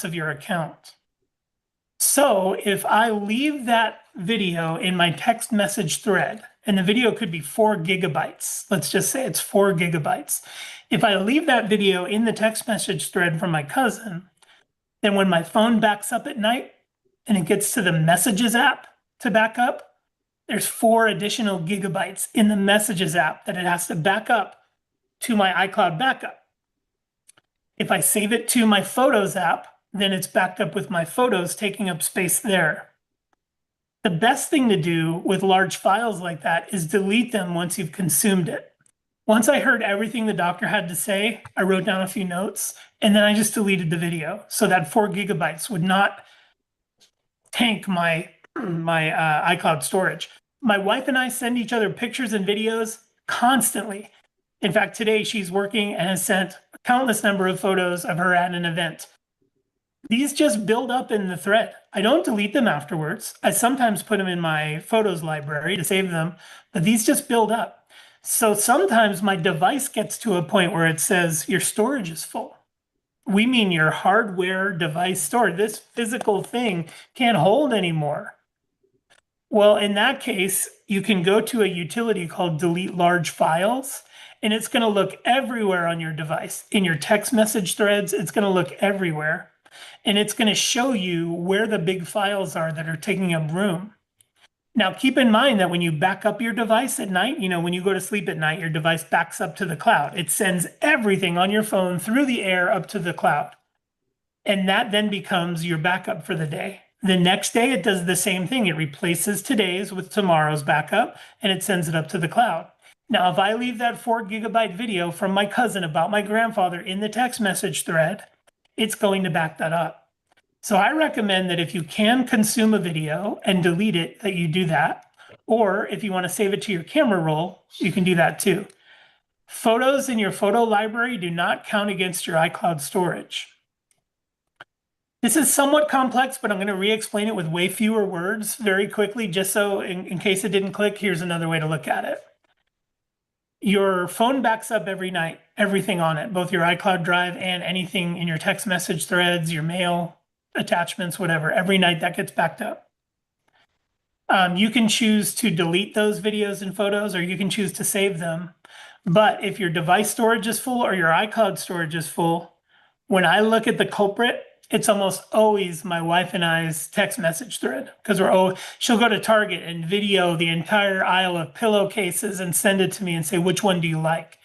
of your account. So if I leave that video in my text message thread, and the video could be 4 GB, let's just say it's 4 GB. If I leave that video in the text message thread from my cousin, then when my phone backs up at night and it gets to the Messages app to back up, there's 4 additional gigabytes in the Messages app that it has to back up to my iCloud backup. If I save it to my Photos app, then it's backed up with my photos, taking up space there. The best thing to do with large files like that is delete them once you've consumed it. Once I heard everything the doctor had to say, I wrote down a few notes, and then I just deleted the video. So that 4 GB would not tank my iCloud storage. My wife and I send each other pictures and videos constantly. In fact, today she's working and has sent a countless number of photos of her at an event. These just build up in the thread. I don't delete them afterwards. I sometimes put them in my photos library to save them, but these just build up. So sometimes my device gets to a point where it says your storage is full. We mean your hardware device storage. This physical thing can't hold anymore. Well, in that case, you can go to a utility called delete large files, and it's going to look everywhere on your device. In your text message threads, it's going to look everywhere. And it's going to show you where the big files are that are taking up room. Now, keep in mind that when you back up your device at night, when you go to sleep at night, your device backs up to the cloud. It sends everything on your phone through the air up to the cloud. And that then becomes your backup for the day. The next day, it does the same thing. It replaces today's with tomorrow's backup, and it sends it up to the cloud. Now, if I leave that 4 GB video from my cousin about my grandfather in the text message thread, it's going to back that up. So I recommend that if you can consume a video and delete it, that you do that. Or if you want to save it to your camera roll, you can do that too. Photos in your photo library do not count against your iCloud storage. This is somewhat complex, but I'm going to re-explain it with way fewer words very quickly, just so in case it didn't click, here's another way to look at it. Your phone backs up every night, everything on it, both your iCloud drive and anything in your text message threads, your mail, attachments, whatever. Every night that gets backed up. You can choose to delete those videos and photos, or you can choose to save them. But if your device storage is full or your iCloud storage is full, when I look at the culprit, it's almost always my wife and I's text message thread, because she'll go to Target and video the entire aisle of pillowcases and send it to me and say, which one do you like?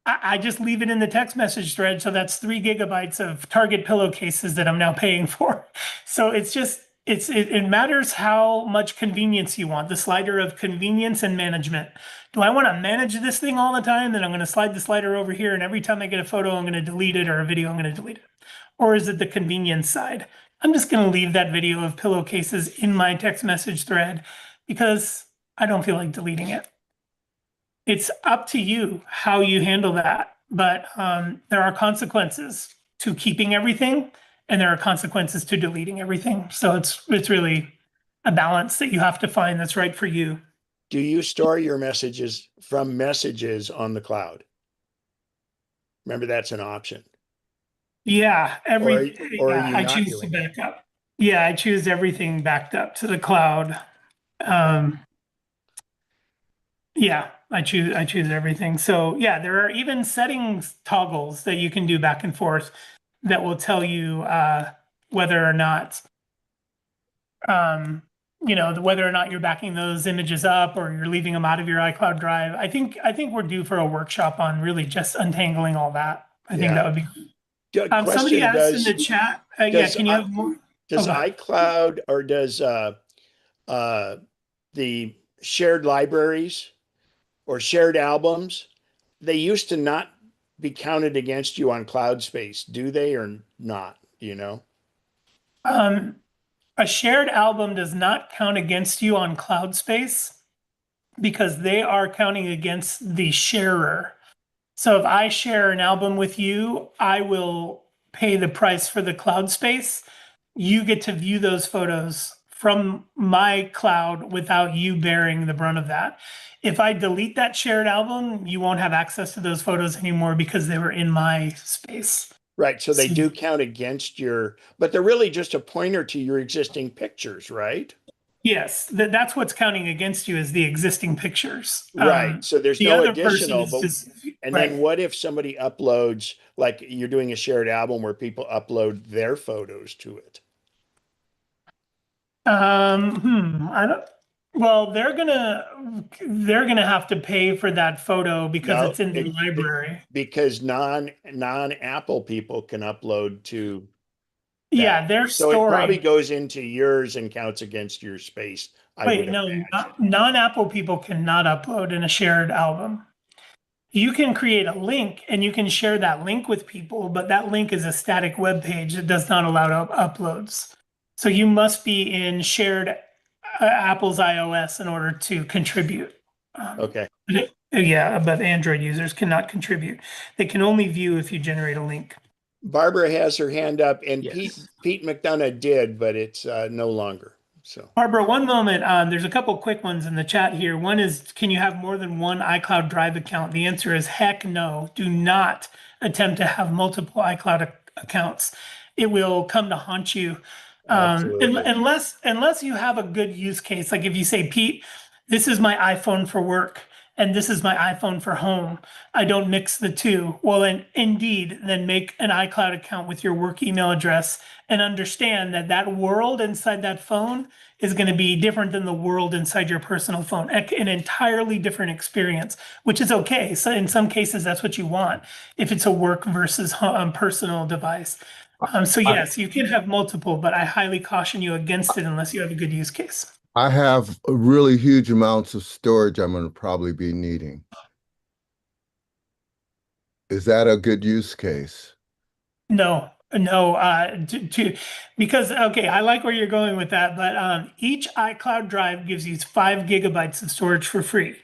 I just leave it in the text message thread. So that's 3 GB of Target pillowcases that I'm now paying for. So it matters how much convenience you want, the slider of convenience and management. Do I want to manage this thing all the time? Then I'm going to slide the slider over here, and every time I get a photo, I'm going to delete it, or a video, I'm going to delete it. Or is it the convenience side? I'm just going to leave that video of pillowcases in my text message thread because I don't feel like deleting it. It's up to you how you handle that. But there are consequences to keeping everything, and there are consequences to deleting everything. So it's really a balance that you have to find that's right for you. Do you store your messages from Messages on the cloud? Remember, that's an option. Yeah, I choose to back up. Yeah, I choose everything backed up to the cloud. Yeah, I choose everything. So yeah, there are even settings toggles that you can do back and forth that will tell you whether or not whether or not you're backing those images up or you're leaving them out of your iCloud drive. I think we're due for a workshop on really just untangling all that. I think that would be. Somebody asked in the chat. Can you have more? Does iCloud or does the shared libraries or shared albums, they used to not be counted against you on cloud space, do they or not? Do you know? A shared album does not count against you on cloud space because they are counting against the sharer. So if I share an album with you, I will pay the price for the cloud space. You get to view those photos from my cloud without you bearing the brunt of that. If I delete that shared album, you won't have access to those photos anymore because they were in my space. Right. So they So do count against your, but they're really just a pointer to your existing pictures, right? yes, that's what's counting against you is the existing pictures. Right. So there's The no other person additional, is but just and then right. what if somebody uploads, like you're doing a shared album where people upload their photos to it? I don't. Well, they're gonna have to pay for that photo because No, it's in the library. because non-Apple people can upload to that. Yeah, they're So it probably storing. goes into yours and counts against your space, I would Wait, no, imagine. non-Apple people cannot upload in a shared album. You can create a link and you can share that link with people, but that link is a static web page. It does not allow uploads. So you must be in shared Apple's iOS in order to contribute. Okay. Yeah, but Android users cannot contribute. They can only view if you generate a link. Barbara has her hand up, and Yes. Pete McDonough did, but it's no longer. So Barbara, one moment. There's a couple quick ones in the chat here. One is, can you have more than one iCloud Drive account? The answer is heck no. Do not attempt to have multiple iCloud accounts. It will come to haunt you. absolutely. Unless you have a good use case. Like if you say, Pete, this is my iPhone for work and this is my iPhone for home. I don't mix the two. Well, then indeed, then make an iCloud account with your work email address and understand that that world inside that phone is going to be different than the world inside your personal phone, an entirely different experience, which is okay. So in some cases, that's what you want if it's a work versus personal device. So I, yes, you can have multiple, but I highly caution you against it unless you have a good use case. I have really huge amounts of storage I'm going to probably be needing. Is that a good use case? No, no, because okay, I like where you're going with that, but each iCloud drive gives you 5 GB of storage for free.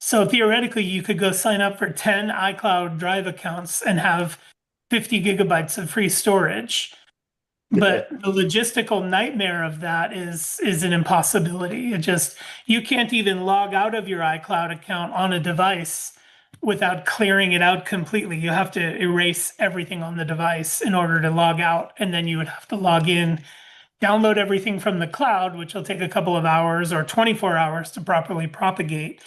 So theoretically, you could go sign up for 10 iCloud Drive accounts and have 50 GB of free storage. But the logistical nightmare of that is an impossibility. It just you can't even log out of your iCloud account on a device without clearing it out completely. You have to erase everything on the device in order to log out, and then you would have to log in, download everything from the cloud, which will take a couple of hours or 24 hours to properly propagate.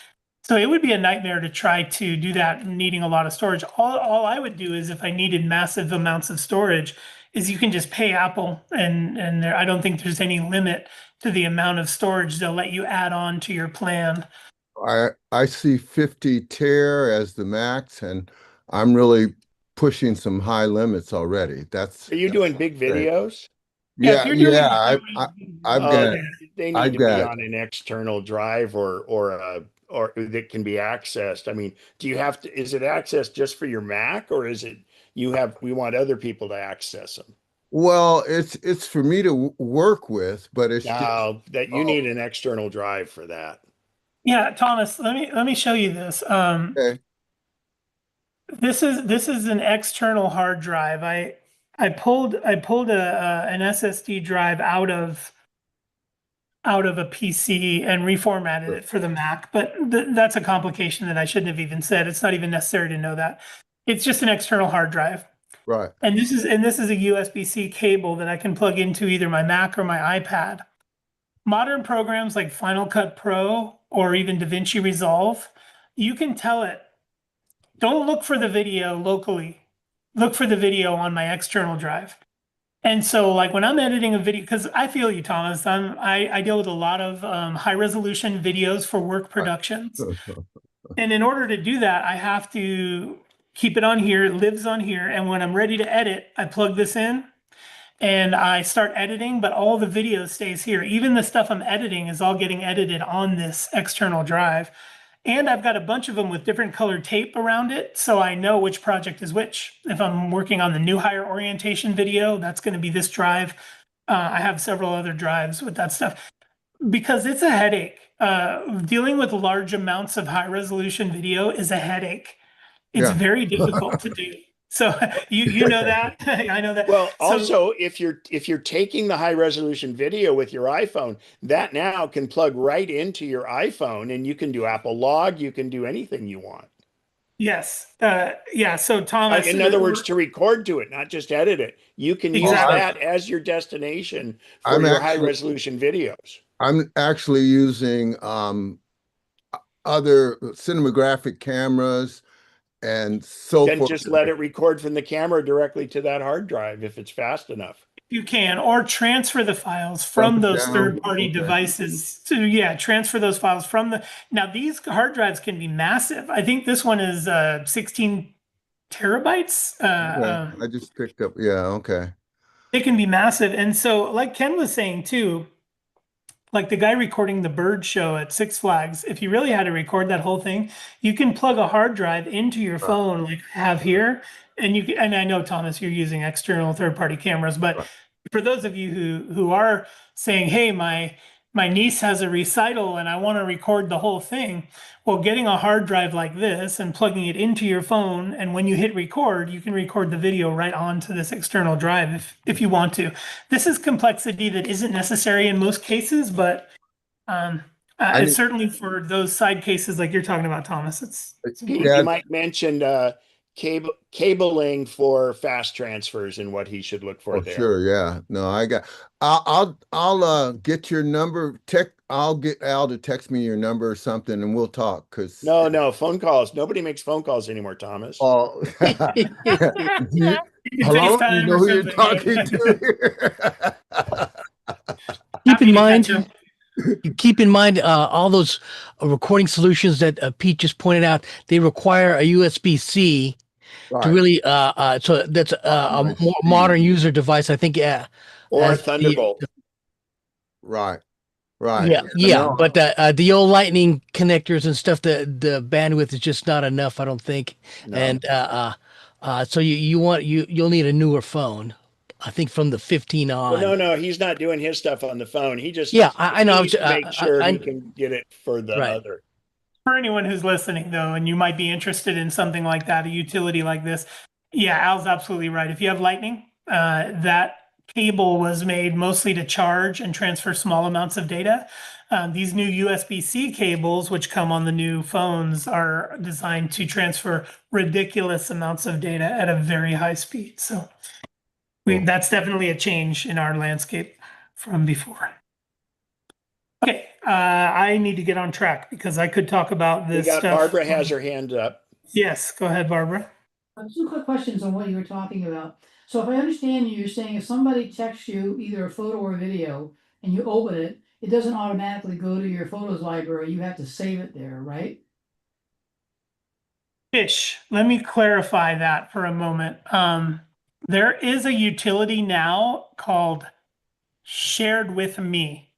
So it would be a nightmare to try to do that needing a lot of storage. All I would do is if I needed massive amounts of storage, is you can just pay Apple and I don't think there's any limit to the amount of storage they'll let you add on to your plan. I see 50 tera as the max, and I'm really pushing some high limits already. Are you That's doing big great. videos? Yeah, if Yeah, you're yeah. doing I've Oh, got they need I've to be got on an external drive or that can be accessed. I mean, do you have to, is it accessed just for your Mac or is it we want other people to access them? well, it's for me to work with, but it's just Now that you oh, need an external drive for that. yeah, Thomas, let me show you this. okay, This is an external hard drive. I pulled an SSD drive out of a PC and reformatted it for the Mac, but that's a complication that I shouldn't have even said. It's not even necessary to know that. It's just an external hard drive. right. And this is a USB-C cable that I can plug into either my Mac or my iPad. Modern programs like Final Cut Pro or even DaVinci Resolve, you can tell it, don't look for the video locally. Look for the video on my external drive. And so, like when I'm editing a video, because I feel you, Thomas, I deal with a lot of high resolution videos for work Right. productions, and in order to do that, I have to keep it on here. It lives on here, and when I'm ready to edit, I plug this in and I start editing. But all the video stays here. Even the stuff I'm editing is all getting edited on this external drive. And I've got a bunch of them with different colored tape around it, so I know which project is which. If I'm working on the new hire orientation video, that's going to be this drive. I have several other drives with that stuff because it's a headache. Dealing with large amounts of high resolution video is a headache. It's Yeah. very difficult to do. So you know that. I know that. Well, So also if you're taking the high resolution video with your iPhone, that now can plug right into your iPhone and you can do Apple Log, you can do anything you want. Yes. Yeah. So Thomas, In other words, to record to it, not just edit it. You can use Oh, exactly. that as your destination for I'm your high actually resolution videos. I'm actually using other cinematographic cameras and so Then forth. just let it record from the camera directly to that hard drive if it's fast enough. You can, or transfer the files Dump from it those down. third-party Okay. devices to, yeah, transfer those files from the, now these hard drives can be massive. I think this one is 16 terabytes. Okay. I just picked up. Yeah. Okay. It can be massive. And so, like Ken was saying too, like the guy recording the bird show at Six Flags, if you really had to record that whole thing, you can plug a hard drive into your Right. phone, like I have here, and you can, and I know Thomas, you're using external third-party cameras, but Right. for those of you who are saying, "Hey, my niece has a recital and I want to record the whole thing," well, getting a hard drive like this and plugging it into your phone, and when you hit record, you can record the video right onto this external drive if you want to. This is complexity that isn't necessary in most cases, but um, I it's need. certainly for those side cases like you're talking about, Thomas. It's Pete, you Yeah. might mention cabling for fast transfers and what he should look for Oh, there. sure. Yeah. No, I got. I'll get your number. I'll get Al to text me your number or something, and we'll talk. Cause No, no, phone calls. Nobody makes phone calls anymore, Thomas. oh, you, you can hello. You FaceTime know or who you're something, talking right? to here? Keep Happy in to catch up. mind, keep in mind, all those recording solutions that Pete just pointed out, they require a USB-C to Right. really, so that's a I more see. modern user device. I think, Or a as Thunderbolt. Right. Right. yeah, No. but the old lightning connectors and stuff, the bandwidth is just not enough, I don't think. No. And so you'll need a newer phone, I think from the 15 Well, no, on. no, he's not doing his stuff on the phone. He just Yeah, I know. needs to make sure he I can get it for the right. other. For anyone who's listening, though, and you might be interested in something like that, a utility like this, yeah, Al's absolutely right. If you have Lightning, that cable was made mostly to charge and transfer small amounts of data. These new USB-C cables, which come on the new phones, are designed to transfer ridiculous amounts of data at a very high speed. So Oh, that's definitely a change in our landscape from before. Okay, I need to get on track because I could talk about We this got stuff. Barbara has her hand up. Yes, go ahead, Barbara. Two quick questions on what you were talking about. So if I understand you, you're saying if somebody texts you either a photo or a video and you open it, it doesn't automatically go to your photos library. You have to save it there, right? Fish, let me clarify that for a moment. There is a utility now called Shared with Me.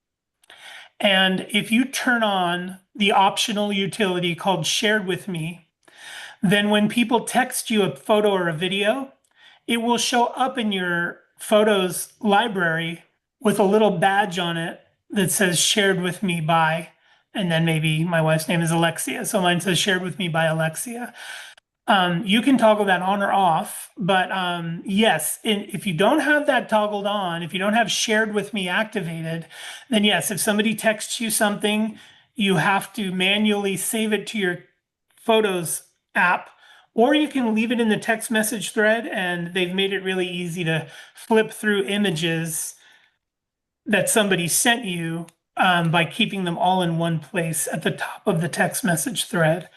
And if you turn on the optional utility called Shared with Me, then when people text you a photo or a video, it will show up in your photos library with a little badge on it that says shared with me by, and then maybe my wife's name is Alexia. So mine says shared with me by Alexia. You can toggle that on or off, but yes, if you don't have that toggled on, if you don't have shared with me activated, then yes, if somebody texts you something, you have to manually save it to your Photos app, or you can leave it in the text message thread, and they've made it really easy to flip through images that somebody sent you by keeping them all in one place at the top of the text message thread.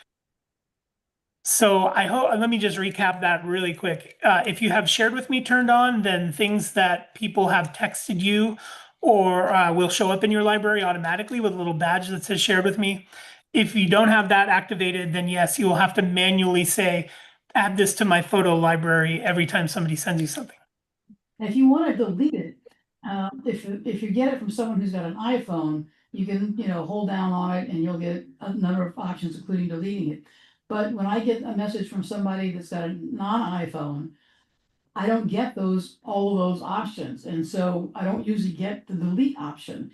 So I hope, let me just recap that really quick. If you have shared with me turned on, then things that people have texted you or will show up in your library automatically with a little badge that says shared with me. If you don't have that activated, then yes, you will have to manually say, add this to my photo library every time somebody sends you something. And if you want to delete it, if you get it from someone who's got an iPhone, you can, hold down on it and you'll get a number of options, including deleting it. But when I get a message from somebody that's got a non-iPhone, I don't get all of those options. And so I don't usually get the delete option.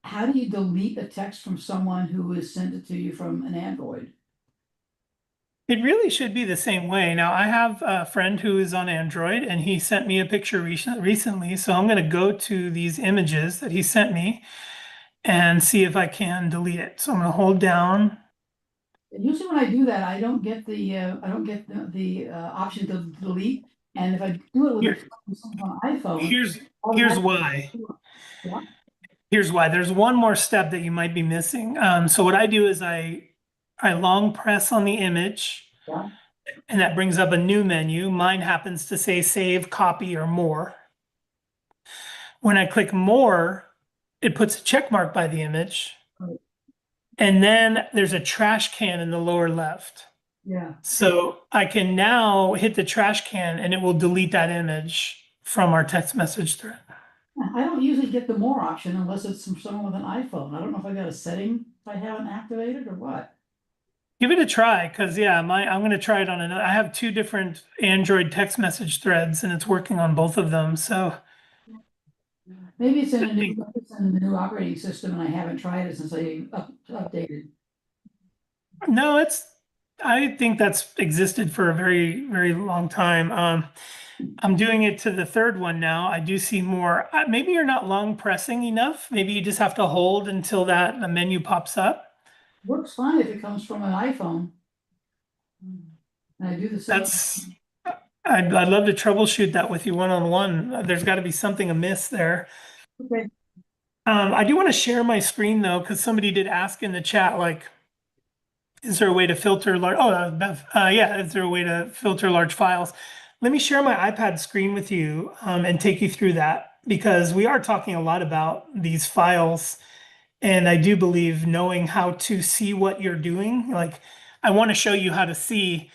How do you delete a text from someone who has sent it to you from an Android? It really should be the same way. Now, I have a friend who is on Android and he sent me a picture recently. So I'm going to go to these images that he sent me and see if I can delete it. So I'm going to hold down Usually when I do that, I don't get the option to delete. And if I do it with Here, an iPhone, here's here's automatically. why. Yeah, Here's why. There's one more step that you might be missing. So what I do is I long press on the image, yeah. and that brings up a new menu. Mine happens to say save, copy, or more. When I click more, it puts a check mark by the image. Right. And then there's a trash can in the lower left. Yeah. So I can now hit the trash can and it will delete that image from our text message thread. I don't usually get the more option unless it's from someone with an iPhone. I don't know if I got a setting if I haven't activated or what. Give it a try, because yeah, I'm gonna try it on another. I have two different Android text message threads and it's working on both of them. So Maybe it's in the new operating system and I haven't tried it since I updated. no, I think that's existed for a very, very long time. I'm doing it to the third one now. I do see more. Maybe you're not long pressing enough. Maybe you just have to hold until that the menu pops up. Works fine if it comes from an iPhone. And I do the same. That's I'd love to troubleshoot that with you one-on-one. There's got to be something amiss there. Okay. I do want to share my screen though, because somebody did ask in the chat, like, is there a way to filter large? Oh, Bev, yeah, is there a way to filter large files? Let me share my iPad screen with you and take you through that, because we are talking a lot about these files. And I do believe knowing how to see what you're doing, like I want to show you how to see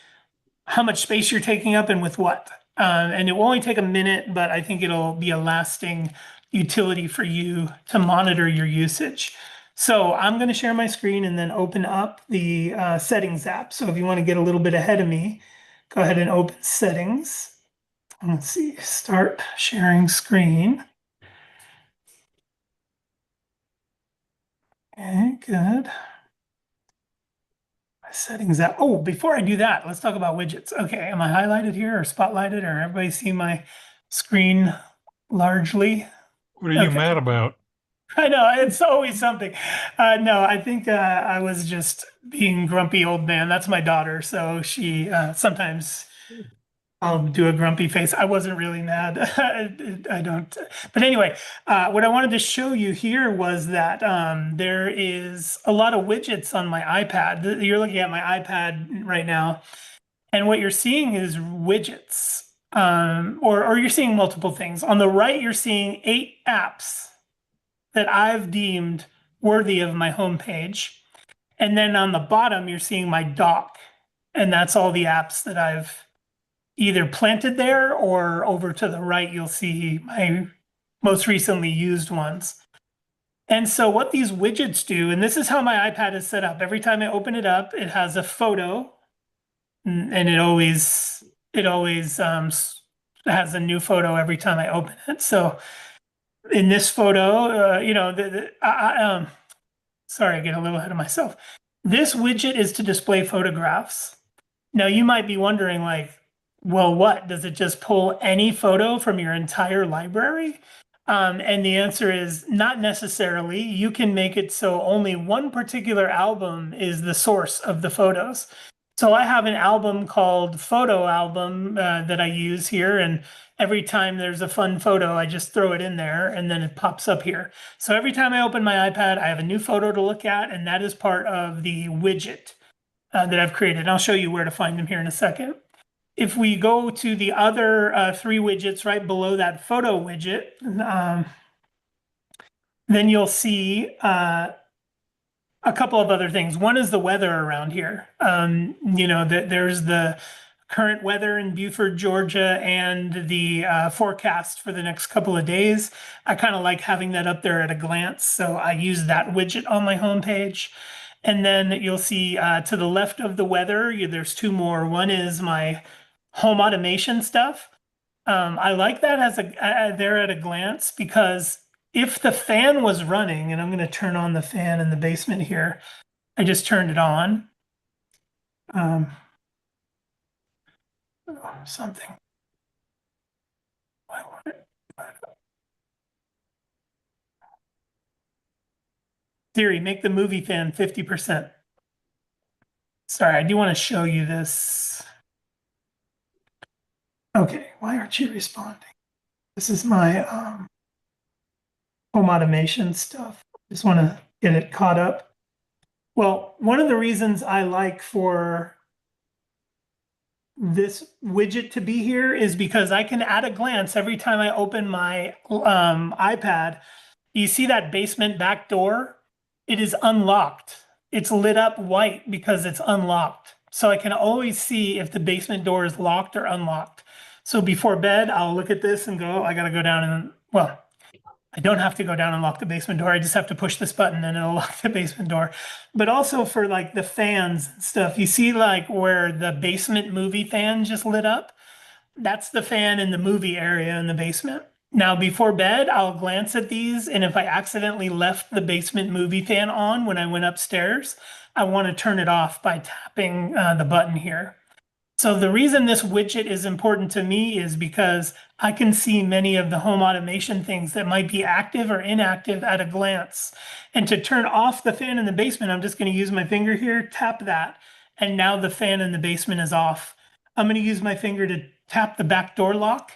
how much space you're taking up and with what. And it will only take a minute, but I think it'll be a lasting utility for you to monitor your usage. So I'm going to share my screen and then open up the settings app. So if you want to get a little bit ahead of me, go ahead and open settings. Let's see, start sharing screen. Okay, good. Settings app. Oh, before I do that, let's talk about widgets. Okay, am I highlighted here or spotlighted, or everybody see my screen largely? What are you Okay. mad about? I know it's always something. No, I think I was just being grumpy old man. That's my daughter, so she sometimes I'll do a grumpy face. I wasn't really mad. I don't. But anyway, what I wanted to show you here was that there is a lot of widgets on my iPad. You're looking at my iPad right now, and what you're seeing is widgets, or you're seeing multiple things. On the right, you're seeing 8 apps that I've deemed worthy of my homepage. And then on the bottom, you're seeing my dock, and that's all the apps that I've either planted there, or over to the right, you'll see my most recently used ones. And so what these widgets do, and this is how my iPad is set up. Every time I open it up, it has a photo, and it always has a new photo every time I open it. So in this photo, sorry, I get a little ahead of myself. This widget is to display photographs. Now you might be wondering, like, well, what? Does it just pull any photo from your entire library? And the answer is not necessarily. You can make it so only one particular album is the source of the photos. So I have an album called Photo Album that I use here, and every time there's a fun photo, I just throw it in there and then it pops up here. So every time I open my iPad, I have a new photo to look at, and that is part of the widget that I've created. And I'll show you where to find them here in a second. If we go to the other 3 widgets right below that photo widget, then you'll see a couple of other things. One is the weather around here. There's the current weather in Beaufort, Georgia, and the forecast for the next couple of days. I kind of like having that up there at a glance, so I use that widget on my homepage. And then you'll see to the left of the weather, there's 2 more. One is my home automation stuff. I like that as there at a glance, because if the fan was running, and I'm going to turn on the fan in the basement here, I just turned it on. Something. Siri, make the movie fan 50%. Sorry, I do want to show you this. Okay, why aren't you responding? This is my home automation stuff. Just want to get it caught up. Well, one of the reasons I like for this widget to be here is because I can at a glance every time I open my iPad, you see that basement back door? It is unlocked. It's lit up white because it's unlocked. So I can always see if the basement door is locked or unlocked. So before bed, I'll look at this and go, oh, I got to go down and, well, I don't have to go down and lock the basement door. I just have to push this button and it'll lock the basement door. But also for like the fans and stuff, you see like where the basement movie fan just lit up? That's the fan in the movie area in the basement. Now, before bed, I'll glance at these, and if I accidentally left the basement movie fan on when I went upstairs, I want to turn it off by tapping the button here. So the reason this widget is important to me is because I can see many of the home automation things that might be active or inactive at a glance. And to turn off the fan in the basement, I'm just going to use my finger here, tap that, and now the fan in the basement is off. I'm going to use my finger to tap the back door lock,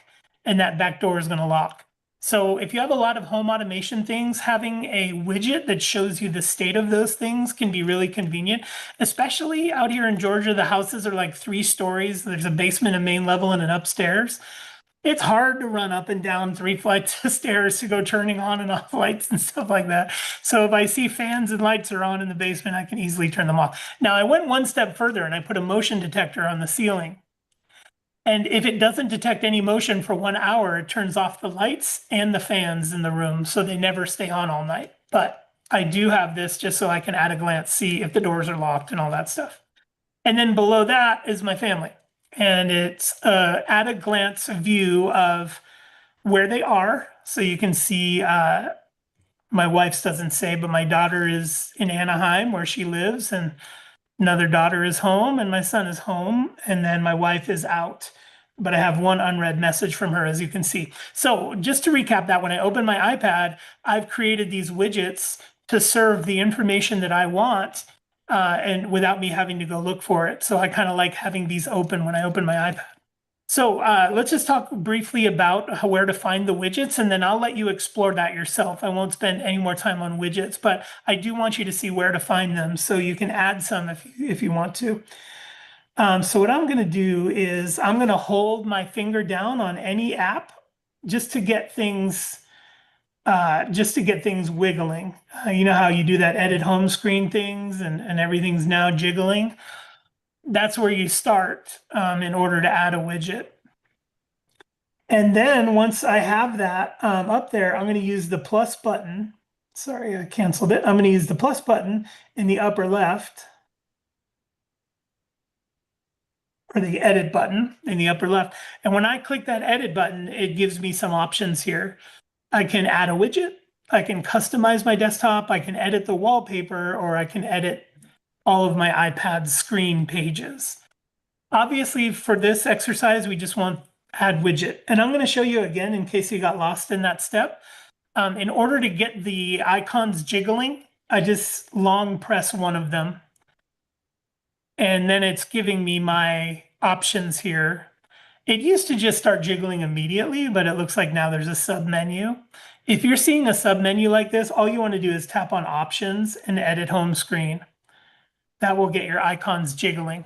and that back door is going to lock. So if you have a lot of home automation things, having a widget that shows you the state of those things can be really convenient, especially out here in Georgia. The houses are like 3 stories. There's a basement, a main level, and an upstairs. It's hard to run up and down 3 flights of stairs to go turning on and off lights and stuff like that. So if I see fans and lights are on in the basement, I can easily turn them off. Now I went one step further and I put a motion detector on the ceiling. And if it doesn't detect any motion for 1 hour, it turns off the lights and the fans in the room so they never stay on all night. But I do have this just so I can at a glance see if the doors are locked and all that stuff. And then below that is my family. And it's at a glance view of where they are. So you can see my wife's doesn't say, but my daughter is in Anaheim where she lives, and another daughter is home, and my son is home, and then my wife is out. But I have one unread message from her, as you can see. So just to recap that, when I open my iPad, I've created these widgets to serve the information that I want, and without me having to go look for it. So I kind of like having these open when I open my iPad. So let's just talk briefly about where to find the widgets, and then I'll let you explore that yourself. I won't spend any more time on widgets, but I do want you to see where to find them so you can add some if you want to. So what I'm going to do is I'm going to hold my finger down on any app just to get things wiggling. You know how you do that edit home screen things and everything's now jiggling? That's where you start in order to add a widget. And then once I have that up there, I'm going to use the plus button. Sorry, I canceled it. I'm going to use the plus button in the upper left, or the edit button in the upper left. And when I click that edit button, it gives me some options here. I can add a widget. I can customize my desktop. I can edit the wallpaper, or I can edit all of my iPad screen pages. Obviously, for this exercise, we just want add widget. And I'm going to show you again in case you got lost in that step. In order to get the icons jiggling, I just long press one of them. And then it's giving me my options here. It used to just start jiggling immediately, but it looks like now there's a sub menu. If you're seeing a sub menu like this, all you want to do is tap on options and edit home screen. That will get your icons jiggling.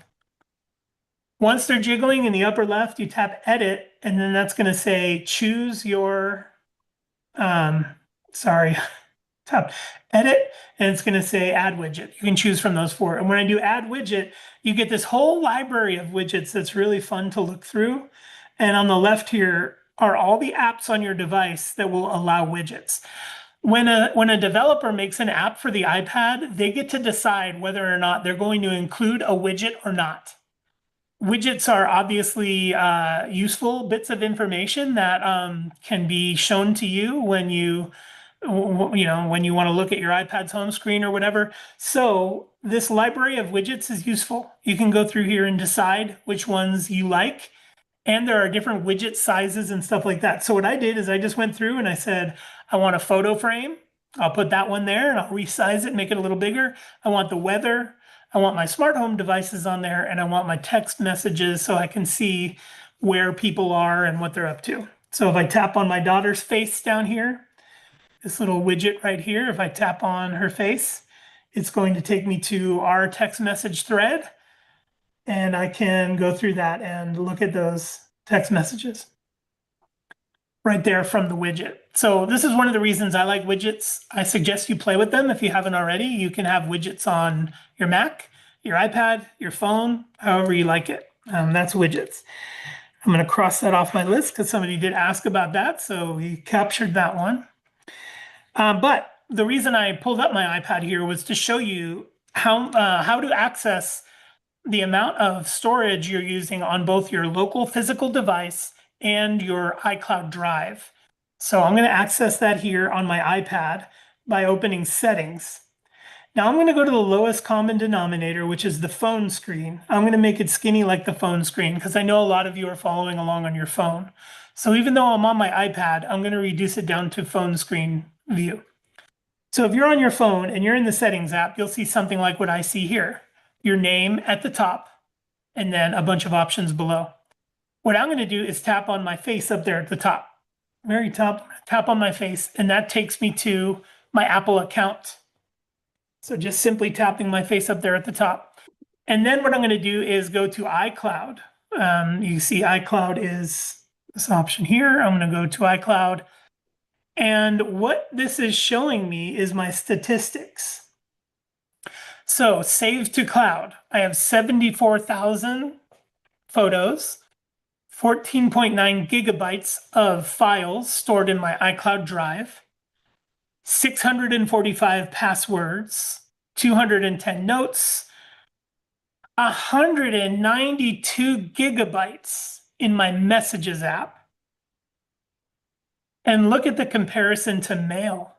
Once they're jiggling in the upper left, you tap edit, and then that's going to say choose your, tap edit, and it's going to say add widget. You can choose from those 4. And when I do add widget, you get this whole library of widgets that's really fun to look through. And on the left here are all the apps on your device that will allow widgets. When a developer makes an app for the iPad, they get to decide whether or not they're going to include a widget or not. Widgets are obviously useful bits of information that can be shown to you when you want to look at your iPad's home screen or whatever. So this library of widgets is useful. You can go through here and decide which ones you like. And there are different widget sizes and stuff like that. So what I did is I just went through and I said, I want a photo frame. I'll put that one there and I'll resize it, make it a little bigger. I want the weather. I want my smart home devices on there, and I want my text messages so I can see where people are and what they're up to. So if I tap on my daughter's face down here, this little widget right here, if I tap on her face, it's going to take me to our text message thread, and I can go through that and look at those text messages right there from the widget. So this is one of the reasons I like widgets. I suggest you play with them if you haven't already. You can have widgets on your Mac, your iPad, your phone, however you like it. That's widgets. I'm going to cross that off my list because somebody did ask about that, so we captured that one. But the reason I pulled up my iPad here was to show you how to access the amount of storage you're using on both your local physical device and your iCloud drive. So I'm going to access that here on my iPad by opening settings. Now I'm going to go to the lowest common denominator, which is the phone screen. I'm going to make it skinny like the phone screen because I know a lot of you are following along on your phone. So even though I'm on my iPad, I'm going to reduce it down to phone screen view. So if you're on your phone and you're in the settings app, you'll see something like what I see here. Your name at the top, and then a bunch of options below. What I'm going to do is tap on my face up there at the top, very top, tap on my face, and that takes me to my Apple account. So just simply tapping my face up there at the top. And then what I'm going to do is go to iCloud. You see iCloud is this option here. I'm going to go to iCloud. And what this is showing me is my statistics. So saved to cloud, I have 74,000 photos, 14.9 gigabytes of files stored in my iCloud drive, 645 passwords, 210 notes, 192 gigabytes in my Messages app. And look at the comparison to mail.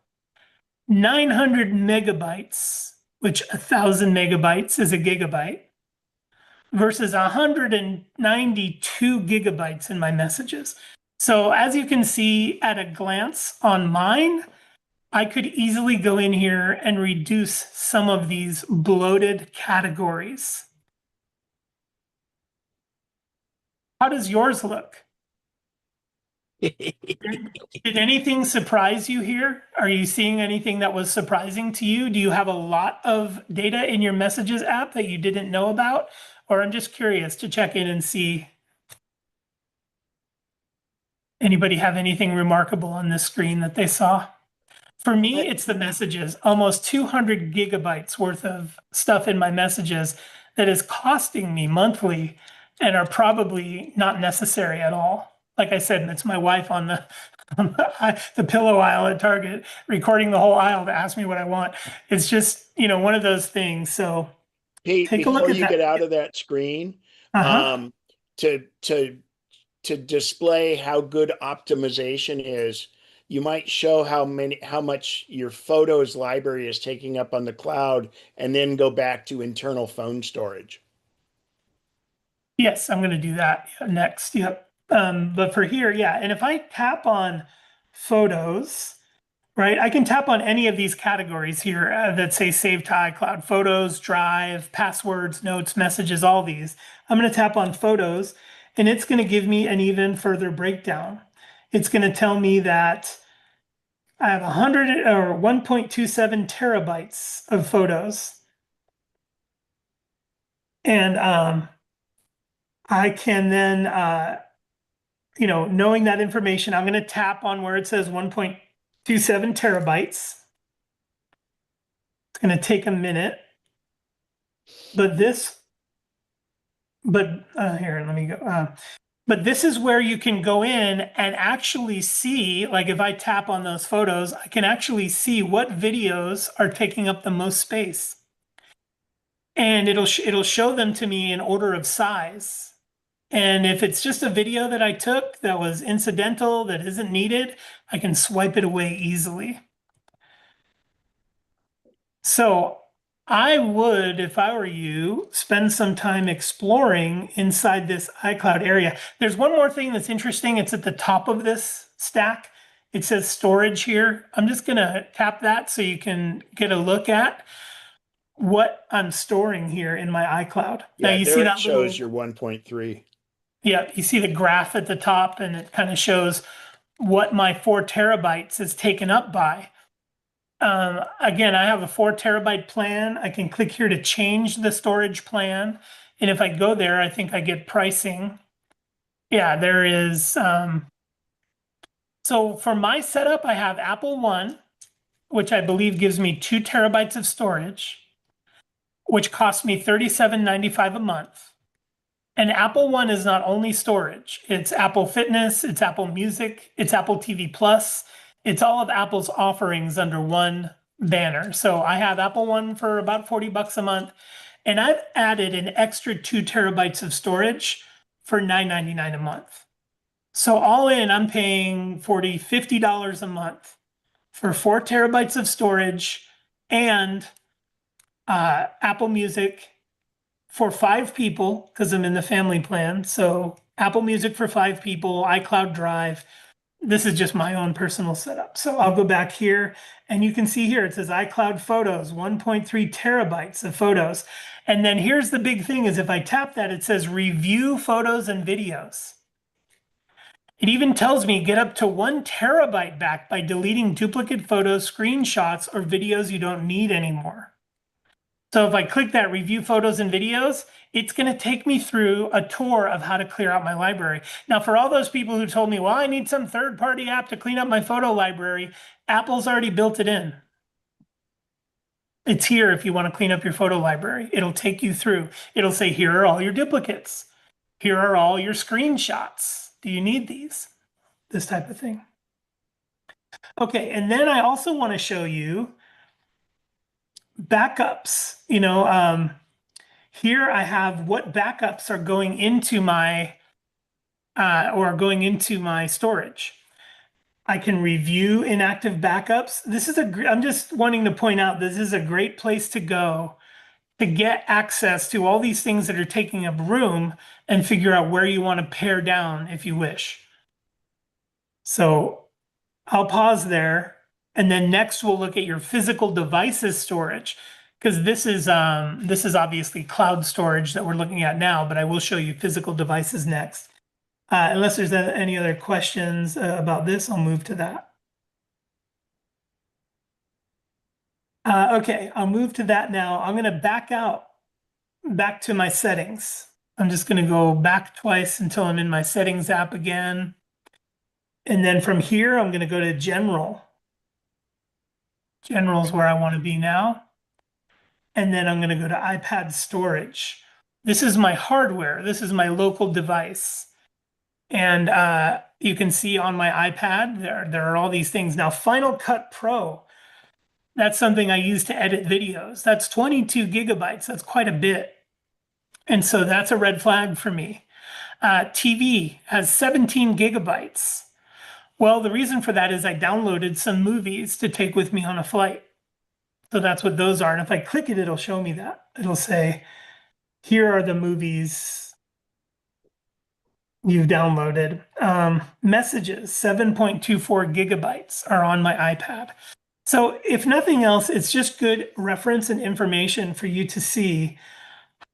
900 megabytes, which 1,000 megabytes is a gigabyte, versus 192 gigabytes in my messages. So as you can see at a glance on mine, I could easily go in here and reduce some of these bloated categories. How does yours look? Did anything surprise you here? Are you seeing anything that was surprising to you? Do you have a lot of data in your Messages app that you didn't know about? Or I'm just curious to check in and see. Anybody have anything remarkable on this screen that they saw? For me, it's the messages, almost 200 gigabytes worth of stuff in my messages that is costing me monthly and are probably not necessary at all. Like I said, it's my wife on the pillow aisle at Target recording the whole aisle to ask me what I want. It's just, one of those things. So Pete, take a look before at you that. get out of that screen, to display how good optimization is, you might show how much your photos library is taking up on the cloud, and then go back to internal phone storage. Yes, I'm going to do that next. Yep. But for here, yeah. And if I tap on photos, right, I can tap on any of these categories here that say save to iCloud, photos, drive, passwords, notes, messages, all these. I'm going to tap on photos, and it's going to give me an even further breakdown. It's going to tell me that I have 100 or 1.27 terabytes of photos. And I can then, knowing that information, I'm going to tap on where it says 1.27 terabytes. It's going to take a minute. But here, let me go. But this is where you can go in and actually see, like if I tap on those photos, I can actually see what videos are taking up the most space. And it'll show them to me in order of size. And if it's just a video that I took that was incidental, that isn't needed, I can swipe it away easily. So I would, if I were you, spend some time exploring inside this iCloud area. There's one more thing that's interesting. It's at the top of this stack. It says storage here. I'm just going to tap that so you can get a look at what I'm storing here in my iCloud. Now Yeah, you there see it that little, shows your 1.3. yeah, you see the graph at the top, and it kind of shows what my 4 terabytes is taken up by. Again, I have a 4 terabyte plan. I can click here to change the storage plan. And if I go there, I think I get pricing. Yeah, there is. So for my setup, I have Apple One, which I believe gives me 2 terabytes of storage, which costs me $37.95 a month. And Apple One is not only storage, it's Apple Fitness, it's Apple Music, it's Apple TV Plus. It's all of Apple's offerings under one banner. So I have Apple One for about 40 bucks a month, and I've added an extra 2 terabytes of storage for $9.99 a month. So all in, I'm paying $50 a month for 4 terabytes of storage and Apple Music for 5 people, because I'm in the family plan. So Apple Music for 5 people, iCloud Drive. This is just my own personal setup. So I'll go back here, and you can see here it says iCloud Photos, 1.3 terabytes of photos. And then here's the big thing is if I tap that, it says review photos and videos. It even tells me get up to 1 terabyte back by deleting duplicate photos, screenshots, or videos you don't need anymore. So if I click that review photos and videos, it's going to take me through a tour of how to clear out my library. Now, for all those people who told me, well, I need some third-party app to clean up my photo library, Apple's already built it in. It's here if you want to clean up your photo library. It'll take you through. It'll say, here are all your duplicates. Here are all your screenshots. Do you need these? This type of thing. Okay, and then I also want to show you backups. Here I have what backups are going into my storage. I can review inactive backups. I'm just wanting to point out this is a great place to go to get access to all these things that are taking up room and figure out where you want to pare down if you wish. So I'll pause there. And then next we'll look at your physical devices storage, because this is obviously cloud storage that we're looking at now, but I will show you physical devices next. Unless there's any other questions about this, I'll move to that. Okay, I'll move to that now. I'm going to back to my settings. I'm just going to go back twice until I'm in my settings app again. And then from here, I'm going to go to general. General is where I want to be now. And then I'm going to go to iPad storage. This is my hardware. This is my local device. And you can see on my iPad, there are all these things. Now, Final Cut Pro, that's something I use to edit videos. That's 22 gigabytes. That's quite a bit. And so that's a red flag for me. TV has 17 gigabytes. Well, the reason for that is I downloaded some movies to take with me on a flight. So that's what those are. And if I click it, it'll show me that. It'll say, here are the movies you've downloaded. Messages, 7.24 gigabytes are on my iPad. So if nothing else, it's just good reference and information for you to see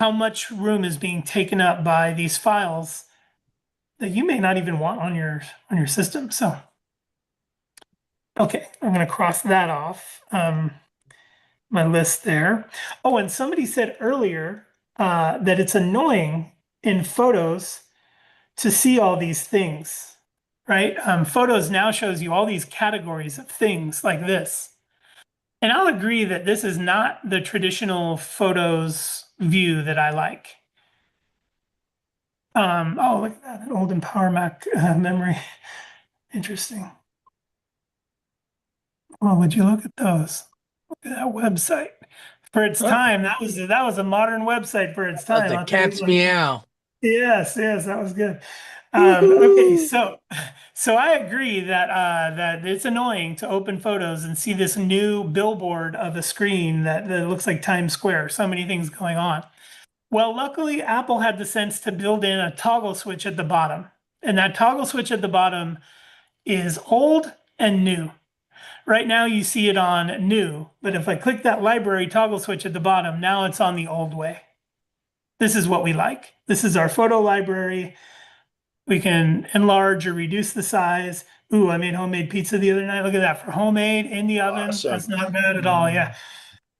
how much room is being taken up by these files that you may not even want on your system. So, okay, I'm going to cross that off my list there. Oh, and somebody said earlier that it's annoying in Photos to see all these things, right? Photos now shows you all these categories of things like this. And I'll agree that this is not the traditional Photos view that I like. Oh, look at that, an old Empower Mac memory. Interesting. Well, would you look at those? Look at that website. For its time, that was a modern website for its time. The I'll tell you cat's what. meow. Yes, that was good. Okay, so I agree that that it's annoying to open Photos and see this new billboard of a screen that looks like Times Square. So many things going on. Well, luckily, Apple had the sense to build in a toggle switch at the bottom. And that toggle switch at the bottom is old and new, Right now you see it on new, but if I click that library toggle switch at the bottom, now it's on the old way. This is what we like. This is our photo library. We can enlarge or reduce the size. Ooh, I made homemade pizza the other night. Look at that, for homemade in the oven. Awesome. That's not bad at all. Yeah.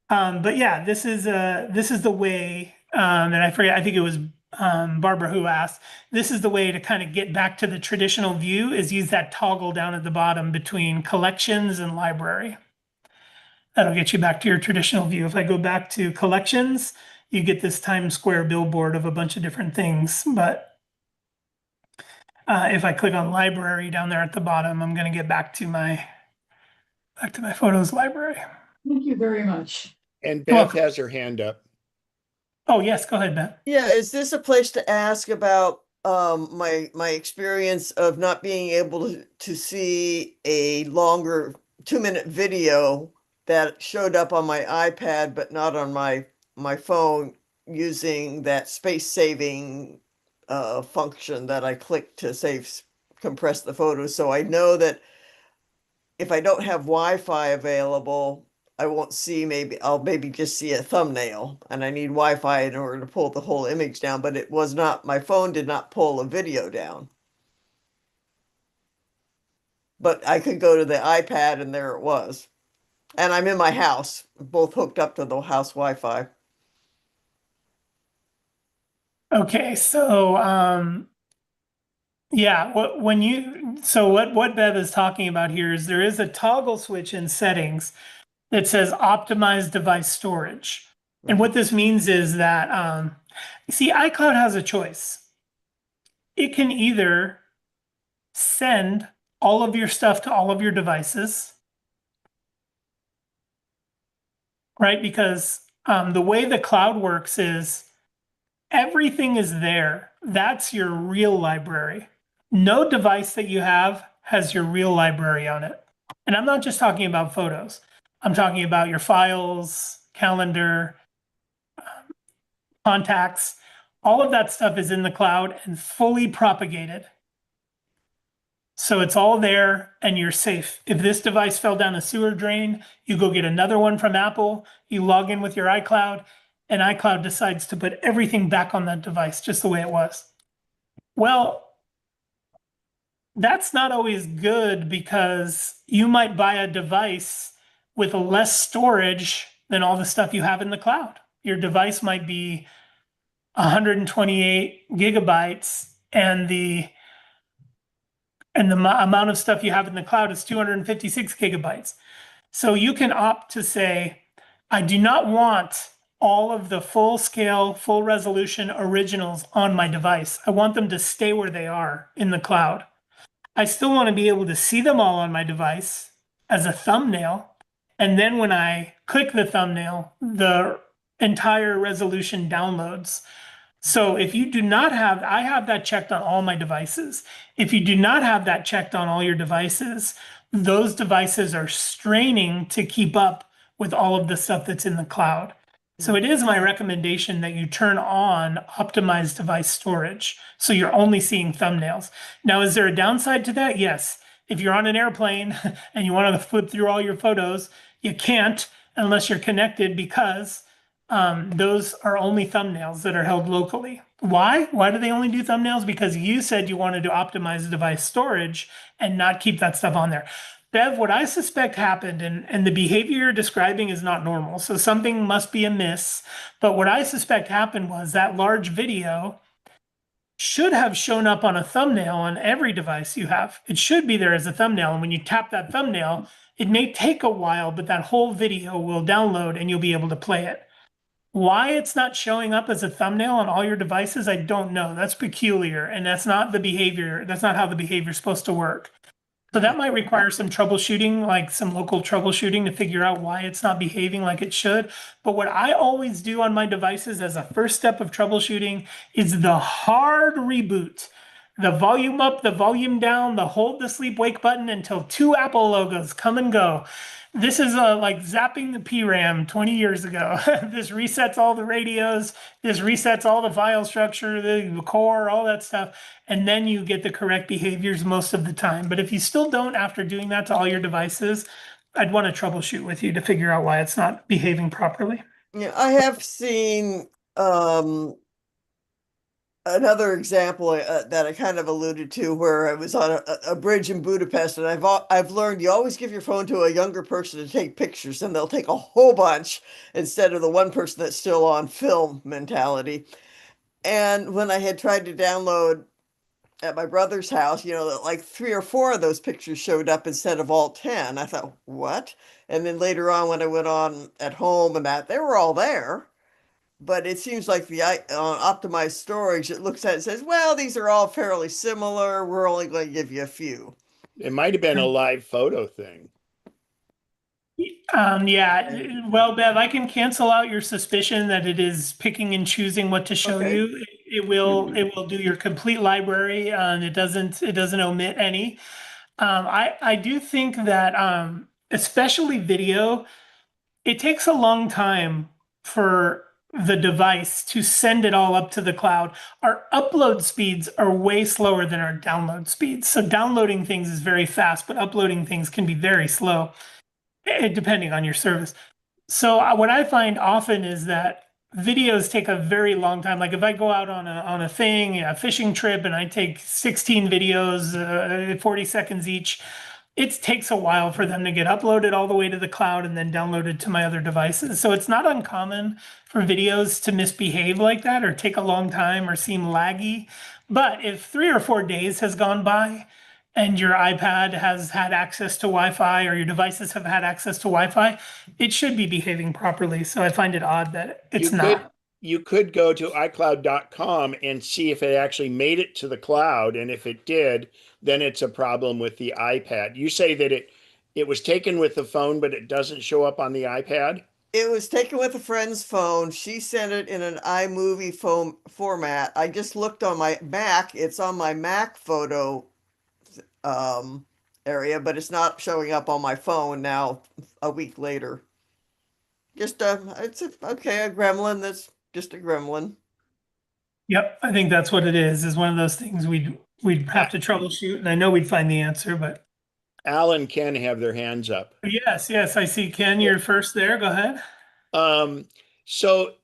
But yeah, this is the way, and I forget, I think it was Barbara who asked, this is the way to kind of get back to the traditional view, is use that toggle down at the bottom between collections and library. That'll get you back to your traditional view. If I go back to collections, you get this Times Square billboard of a bunch of different things. But if I click on library down there at the bottom, I'm going to get back to my photos library. Thank you very much. And You're Beth welcome. has her hand up. Oh, yes, go ahead, Ben. Yeah, is this a place to ask about my experience of not being able to see a longer 2-minute video that showed up on my iPad but not on my phone, using that space saving function that I clicked to compress the photos? So I know that if I don't have Wi-Fi available, I won't see, I'll maybe just see a thumbnail, and I need Wi-Fi in order to pull the whole image down, but it was not, my phone did not pull a video down. But I could go to the iPad and there it was. And I'm in my house, both hooked up to the house Wi-Fi. Okay, so yeah, what Bev is talking about here is there is a toggle switch in settings that says optimize device storage. And what this means is that see, iCloud has a choice. It can either send all of your stuff to all of your devices, right? Because the way the cloud works is everything is there. That's your real library. No device that you have has your real library on it. And I'm not just talking about photos. I'm talking about your files, calendar, contacts. All of that stuff is in the cloud and fully propagated. So it's all there and you're safe. If this device fell down a sewer drain, you go get another one from Apple, you log in with your iCloud, and iCloud decides to put everything back on that device just the way it was. Well, that's not always good, because you might buy a device with less storage than all the stuff you have in the cloud. Your device might be 128 gigabytes and the amount of stuff you have in the cloud is 256 gigabytes. So you can opt to say, I do not want all of the full scale, full resolution originals on my device. I want them to stay where they are in the cloud. I still want to be able to see them all on my device as a thumbnail. And then when I click the thumbnail, the entire resolution downloads. So if you do not have, I have that checked on all my devices. If you do not have that checked on all your devices, those devices are straining to keep up with all of the stuff that's in the cloud. So it is my recommendation that you turn on optimized device storage, so you're only seeing thumbnails. Now, is there a downside to that? Yes. If you're on an airplane and you want to flip through all your photos, you can't unless you're connected, because those are only thumbnails that are held locally. Why? Why do they only do thumbnails? Because you said you wanted to optimize device storage and not keep that stuff on there. Bev, what I suspect happened, and the behavior you're describing is not normal, so something must be amiss. But what I suspect happened was that large video should have shown up on a thumbnail on every device you have. It should be there as a thumbnail. And when you tap that thumbnail, it may take a while, but that whole video will download and you'll be able to play it. Why it's not showing up as a thumbnail on all your devices, I don't know. That's peculiar, and that's not the behavior. That's not how the behavior is supposed to work. So that might require some troubleshooting, like some local troubleshooting, to figure out why it's not behaving like it should. But what I always do on my devices as a first step of troubleshooting is the hard reboot. The volume up, the volume down, the hold the sleep wake button until 2 Apple logos come and go. This is like zapping the PRAM 20 years ago. This resets all the radios. This resets all the file structure, the core, all that stuff. And then you get the correct behaviors most of the time. But if you still don't, after doing that to all your devices, I'd want to troubleshoot with you to figure out why it's not behaving properly. Yeah, I have seen another example that I kind of alluded to, where I was on a bridge in Budapest, and I've learned you always give your phone to a younger person to take pictures, and they'll take a whole bunch instead of the one person that's still on film mentality. And when I had tried to download at my brother's house, like 3 or 4 of those pictures showed up instead of all 10. I thought, what? And then later on, when I went on at home and that, they were all there. But it seems like the optimized storage, it looks at it and says, well, these are all fairly similar. We're only going to give you a few. It might have been a live photo thing. Yeah, well, Bev, I can cancel out your suspicion that it is picking and choosing what to show Okay. you. It will do your complete library. It doesn't omit any. I do think that especially video, it takes a long time for the device to send it all up to the cloud. Our upload speeds are way slower than our download speeds. So downloading things is very fast, but uploading things can be very slow, depending on your service. So what I find often is that videos take a very long time. Like if I go out on a thing, a fishing trip, and I take 16 videos, 40 seconds each, it takes a while for them to get uploaded all the way to the cloud and then downloaded to my other devices. So it's not uncommon for videos to misbehave like that or take a long time or seem laggy. But if 3 or 4 days has gone by and your iPad has had access to Wi-Fi or your devices have had access to Wi-Fi, it should be behaving properly. So I find it odd that it's not. You could go to iCloud.com and see if it actually made it to the cloud. And if it did, then it's a problem with the iPad. You say that it was taken with the phone, but it doesn't show up on the iPad? It was taken with a friend's phone. She sent it in an iMovie phone format. I just looked on my Mac. It's on my Mac photo area, but it's not showing up on my phone now a week later. Just it's a gremlin that's just a gremlin. Yep, I think that's what it is one of those things we'd have to troubleshoot, and I know we'd find the answer, but Al and Ken have their hands up. yes, I see Ken, you're first there. Go ahead. So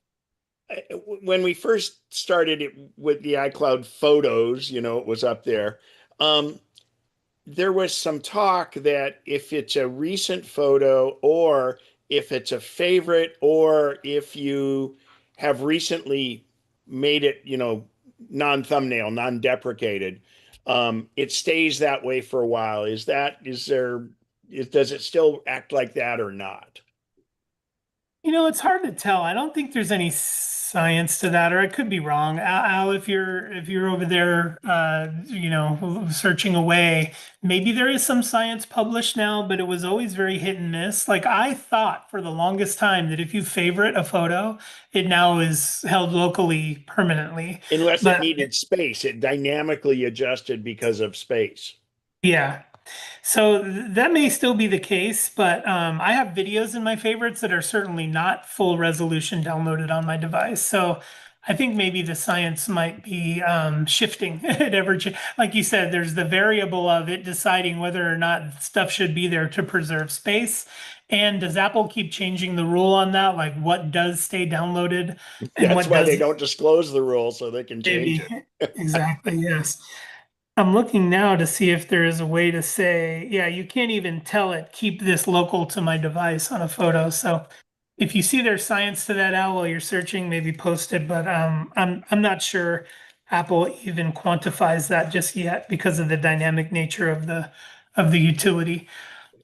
when we first started it with the iCloud photos, it was up there. There was some talk that if it's a recent photo or if it's a favorite or if you have recently made it, non-thumbnail, non-deprecated, it stays that way for a while. Does it still act like that or not? It's hard to tell. I don't think there's any science to that, or I could be wrong. Al, if you're over there, searching away, maybe there is some science published now, but it was always very hit and miss. Like I thought for the longest time that if you favorite a photo, it now is held locally permanently. Unless it But needed space, it dynamically adjusted because of space. yeah. So that may still be the case, but I have videos in my favorites that are certainly not full resolution downloaded on my device. So I think maybe the science might be shifting. Like you said, there's the variable of it deciding whether or not stuff should be there to preserve space. And does Apple keep changing the rule on that? Like what does stay downloaded and That's what why they doesn't? don't disclose the rule so they can change Maybe. it. Exactly, yes. I'm looking now to see if there is a way to say, yeah, you can't even tell it, keep this local to my device on a photo. So if you see there's science to that, Al, while you're searching, maybe post it. But I'm not sure Apple even quantifies that just yet because of the dynamic nature of the utility.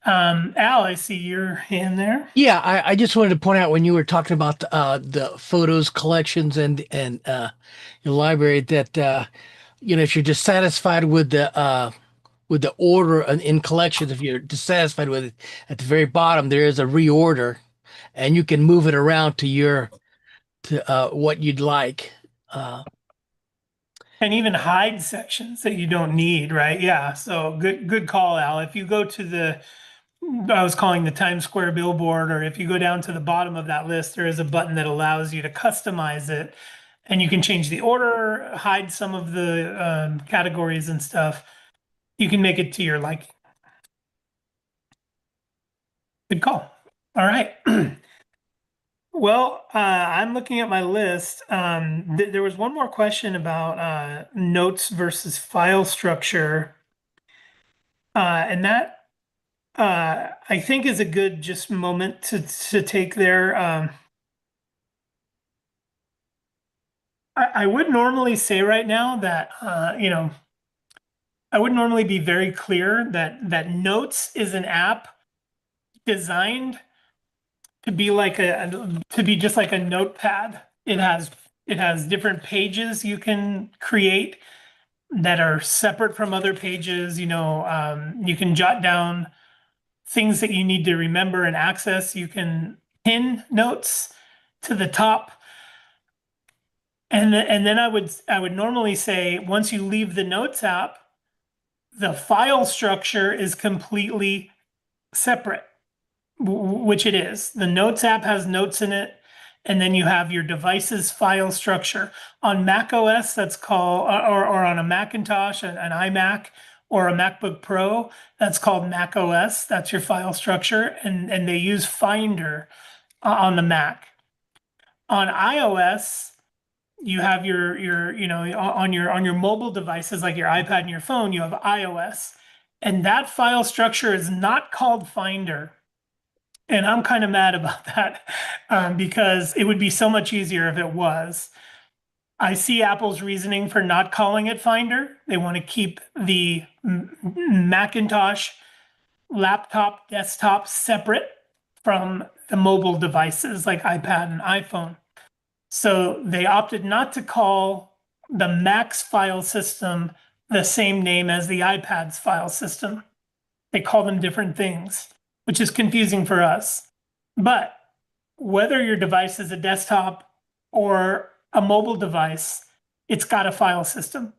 Al, I see your hand there. Yeah, I just wanted to point out when you were talking about the photos collections and your library that if you're dissatisfied with the order in collections, if you're dissatisfied with it, at the very bottom there is a reorder, and you can move it around to what you'd like. And even hide sections that you don't need, right? Yeah. So good call, Al. If you go to I was calling the Times Square billboard, or if you go down to the bottom of that list, there is a button that allows you to customize it, and you can change the order, hide some of the categories and stuff. You can make it to your liking. Good call. All right. Well, I'm looking at my list. There was one more question about notes versus file structure, and that I think is a good just moment to take there. I would normally say right now that I would normally be very clear that Notes is an app designed to be like to be just like a notepad. It has different pages you can create that are separate from other pages. You can jot down things that you need to remember and access. You can pin notes to the top. And then I would normally say once you leave the Notes app, the file structure is completely separate, which it is. The Notes app has notes in it, and then you have your device's file structure. On Mac OS, that's called, or on a Macintosh, an iMac, or a MacBook Pro, that's called Mac OS. That's your file structure, and they use Finder on the Mac. On iOS, you have your on your mobile devices like your iPad and your phone, you have iOS, and that file structure is not called Finder. And I'm kind of mad about that because it would be so much easier if it was. I see Apple's reasoning for not calling it Finder. They want to keep the Macintosh laptop, desktop separate from the mobile devices like iPad and iPhone. So they opted not to call the Mac's file system the same name as the iPad's file system. They call them different things, which is confusing for us. But whether your device is a desktop or a mobile device, it's got a file system.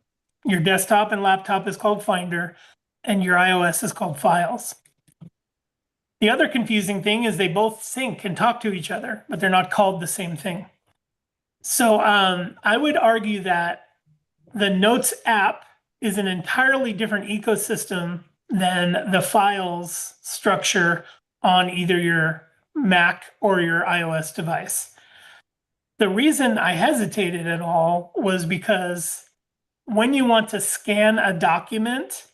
Your desktop and laptop is called Finder, and your iOS is called Files. The other confusing thing is they both sync and talk to each other, but they're not called the same thing. So I would argue that the Notes app is an entirely different ecosystem than the files structure on either your Mac or your iOS device. The reason I hesitated at all was because when you want to scan a document,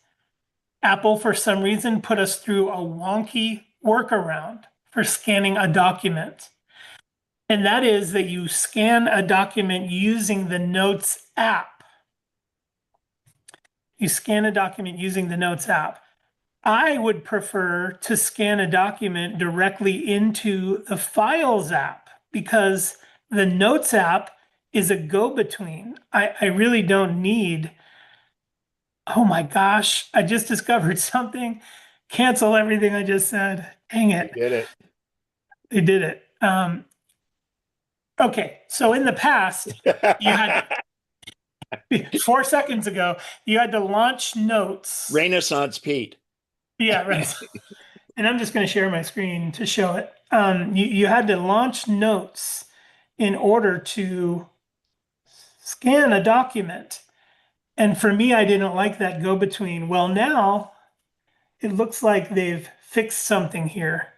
Apple, for some reason, put us through a wonky workaround for scanning a document. And that is that you scan a document using the Notes app. You scan a document using the Notes app. I would prefer to scan a document directly into the Files app because the Notes app is a go-between. I really don't need, oh my gosh, I just discovered something. Cancel everything I just said. Dang it. Get it. They did it. Okay, so in the past, you had 4 seconds ago, you had to launch Notes. Renaissance Pete. Yeah, right. And I'm just going to share my screen to show it. You had to launch Notes in order to scan a document. And for me, I didn't like that go-between. Well, now it looks like they've fixed something here.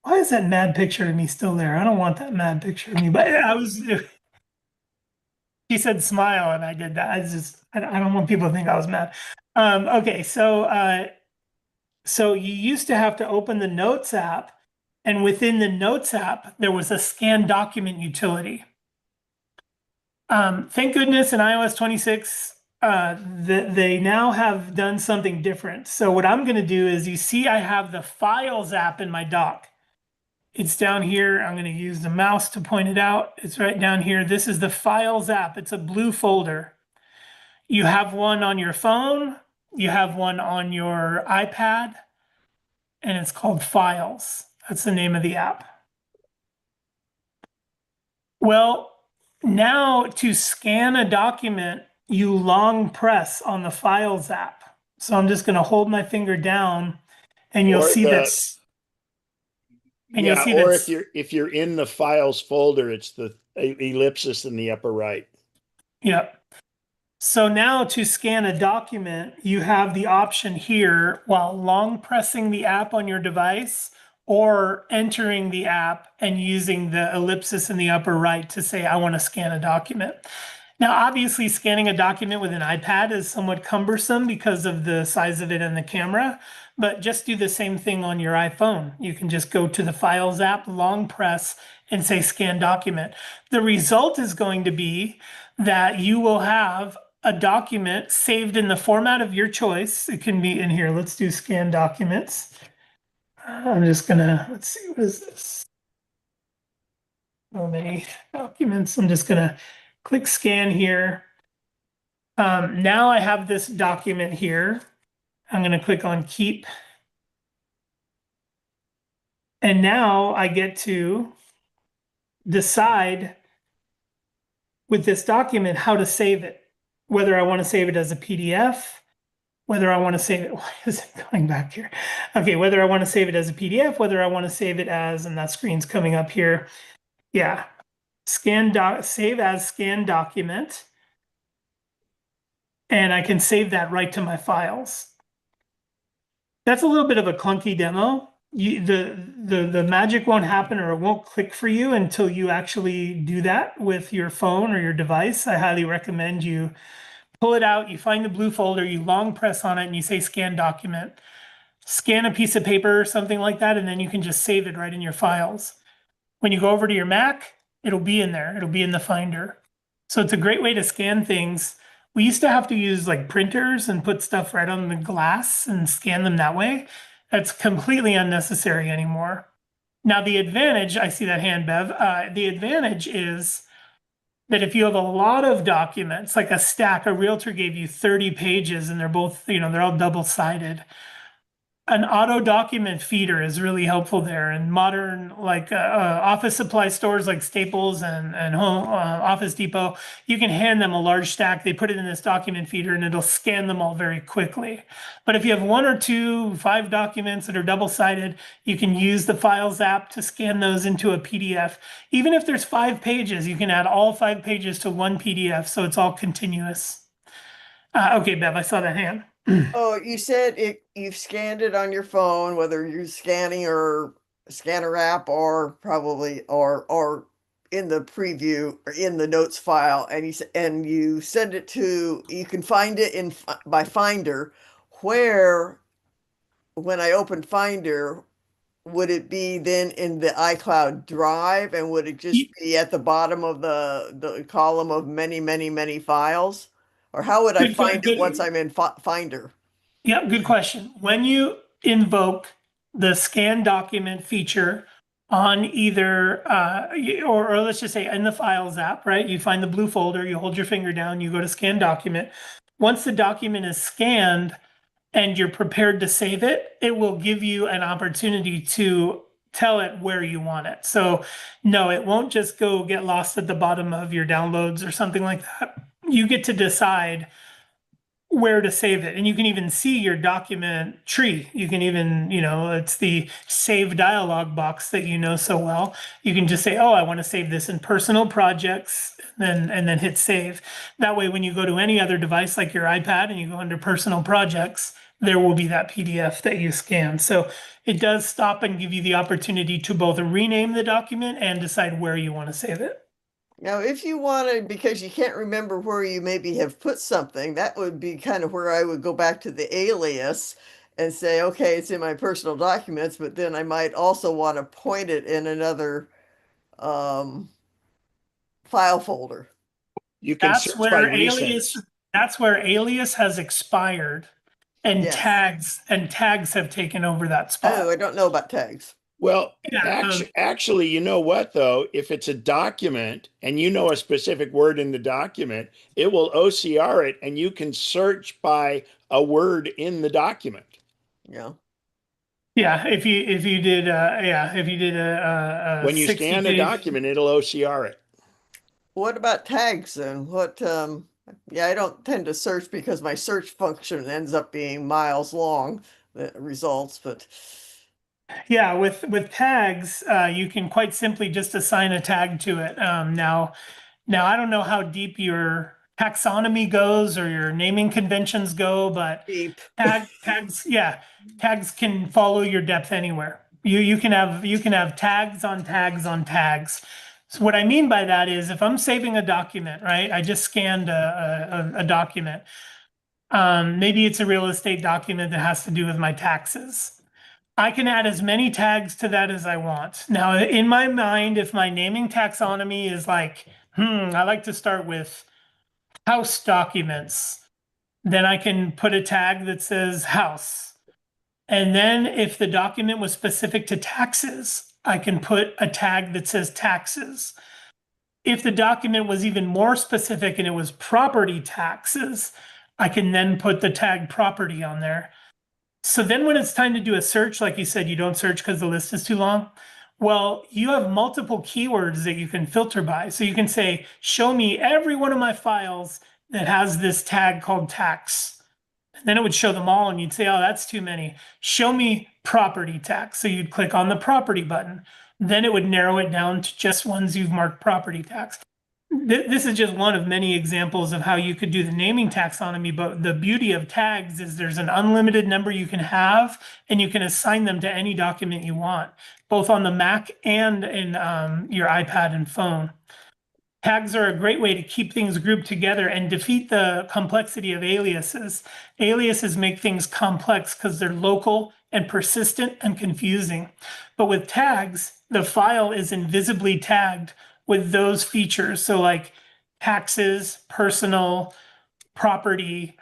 Why is that mad picture of me still there? I don't want that mad picture of me, but he said smile and I did that. I don't want people to think I was mad. Okay, so you used to have to open the Notes app, and within the Notes app, there was a scan document utility. Thank goodness in iOS 26, they now have done something different. So what I'm going to do is, you see I have the Files app in my dock. It's down here. I'm going to use the mouse to point it out. It's right down here. This is the Files app. It's a blue folder. You have one on your phone. You have one on your iPad. And it's called Files. That's the name of the app. Well, now to scan a document, you long press on the Files app. So I'm just going to hold my finger down and you'll see that. And yeah, you'll see or that if you're in the Files folder, it's the ellipsis in the upper right. Yep. So now to scan a document, you have the option here while long pressing the app on your device or entering the app and using the ellipsis in the upper right to say, I want to scan a document. Now, obviously, scanning a document with an iPad is somewhat cumbersome because of the size of it and the camera, but just do the same thing on your iPhone. You can just go to the Files app, long press, and say scan document. The result is going to be that you will have a document saved in the format of your choice. It can be in here. Let's do scan documents. I'm just gonna, let's see, what is this? So many documents. I'm just gonna click scan here. Now I have this document here. I'm gonna click on keep. And now I get to decide with this document how to save it, whether I want to save it as a PDF, whether I want to save it, why is it going back here? Okay, whether I want to save it as a PDF, whether I want to save it as, and that screen's coming up here. Yeah, save as scan document. And I can save that right to my files. That's a little bit of a clunky demo. The magic won't happen, or it won't click for you until you actually do that with your phone or your device. I highly recommend you pull it out, you find the blue folder, you long press on it, and you say scan document. Scan a piece of paper or something like that, and then you can just save it right in your files. When you go over to your Mac, it'll be in there. It'll be in the Finder. So it's a great way to scan things. We used to have to use like printers and put stuff right on the glass and scan them that way. That's completely unnecessary anymore. Now, the advantage, I see that hand, Bev. The advantage is that if you have a lot of documents, like a stack, a realtor gave you 30 pages and they're both, they're all double-sided. An auto document feeder is really helpful there. And modern office supply stores like Staples and Home Office Depot, you can hand them a large stack. They put it in this document feeder and it'll scan them all very quickly. But if you have 1 or 2, 5 documents that are double-sided, you can use the Files app to scan those into a PDF. Even if there's 5 pages, you can add all 5 pages to one PDF, so it's all continuous. Okay, Bev, I saw that hand. Oh, you said you've scanned it on your phone, whether you're scanning or scanner app or probably or in the preview or in the notes file, and you send it to, you can find it in by Finder. Where, when I open Finder, would it be then in the iCloud Drive, and would it just be at the bottom of the column of many files? Or how would I find it once I'm in Finder? Yeah, good question. When you invoke the scan document feature on either, or let's just say in the Files app, right? You find the blue folder, you hold your finger down, you go to scan document. Once the document is scanned and you're prepared to save it, it will give you an opportunity to tell it where you want it. So no, it won't just go get lost at the bottom of your downloads or something like that. You get to decide where to save it. And you can even see your document tree. You can even, it's the save dialog box that you know so well. You can just say, oh, I want to save this in personal projects, and then hit save. That way, when you go to any other device like your iPad and you go under personal projects, there will be that PDF that you scan. So it does stop and give you the opportunity to both rename the document and decide where you want to save it. Now, if you wanted, because you can't remember where you maybe have put something, that would be kind of where I would go back to the alias and say, okay, it's in my personal documents, but then I might also want to point it in another file folder. You can That's search by where recent. that's where alias has expired, and Yes. tags have taken over that spot. Oh, I don't know about tags. Well, Yeah, actually, you know what though? If it's a document and you know a specific word in the document, it will OCR it, and you can search by a word in the document. Yeah. Yeah, if you did a When you 60 scan a page document, it'll OCR it. What about tags then? Yeah, I don't tend to search because my search function ends up being miles long, the results, but Yeah, with tags, you can quite simply just assign a tag to it. Now I don't know how deep your taxonomy goes or your naming conventions go, but deep. tags can follow your depth anywhere. You can have tags on tags on tags. So what I mean by that is if I'm saving a document, right? I just scanned a document. Maybe it's a real estate document that has to do with my taxes. I can add as many tags to that as I want. Now, in my mind, if my naming taxonomy is like, I like to start with house documents, then I can put a tag that says house. And then if the document was specific to taxes, I can put a tag that says taxes. If the document was even more specific and it was property taxes, I can then put the tag property on there. So then when it's time to do a search, like you said, you don't search because the list is too long. Well, you have multiple keywords that you can filter by. So you can say, show me every one of my files that has this tag called tax. And then it would show them all and you'd say, oh, that's too many. Show me property tax. So you'd click on the property button. Then it would narrow it down to just ones you've marked property tax. This is just one of many examples of how you could do the naming taxonomy, but the beauty of tags is there's an unlimited number you can have, and you can assign them to any document you want, both on the Mac and in your iPad and phone. Tags are a great way to keep things grouped together and defeat the complexity of aliases. Aliases make things complex because they're local and persistent and confusing. But with tags, the file is invisibly tagged with those features. So like taxes, personal, property,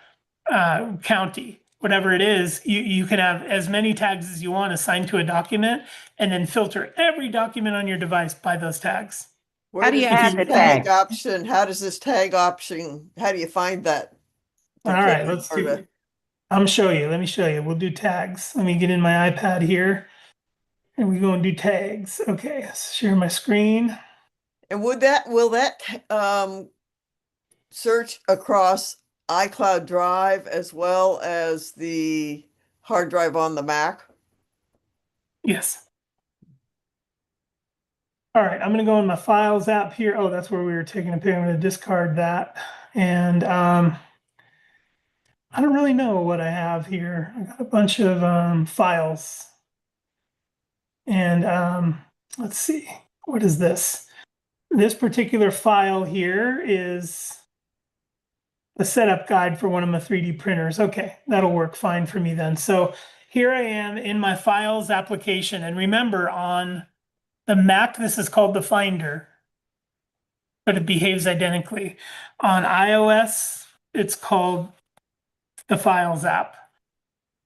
county, whatever it is, you can have as many tags as you want assigned to a document and then filter every document on your device by those tags. Where do you does add this the tag? option, how does this tag option, how do you find that? All right, let's do. I'm show you. Let me show you. We'll do tags. Let me get in my iPad here, and we go and do tags. Okay, share my screen. And will that search across iCloud Drive as well as the hard drive on the Mac? Yes. All right, I'm going to go in my Files app here. Oh, that's where we were taking a picture. I'm going to discard that. And I don't really know what I have here. I got a bunch of files. And let's see, what is this? This particular file here is a setup guide for one of my 3D printers. Okay, that'll work fine for me then. So here I am in my Files application. And remember, on the Mac, this is called the Finder, but it behaves identically. On iOS, it's called the Files app.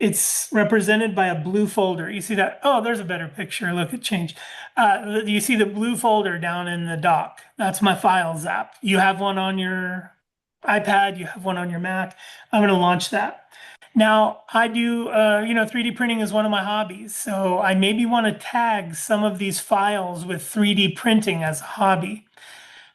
It's represented by a blue folder. You see that? Oh, there's a better picture. Look, it changed. You see the blue folder down in the dock. That's my Files app. You have one on your iPad. You have one on your Mac. I'm going to launch that. Now, I do, 3D printing is one of my hobbies. So I maybe want to tag some of these files with 3D printing as a hobby.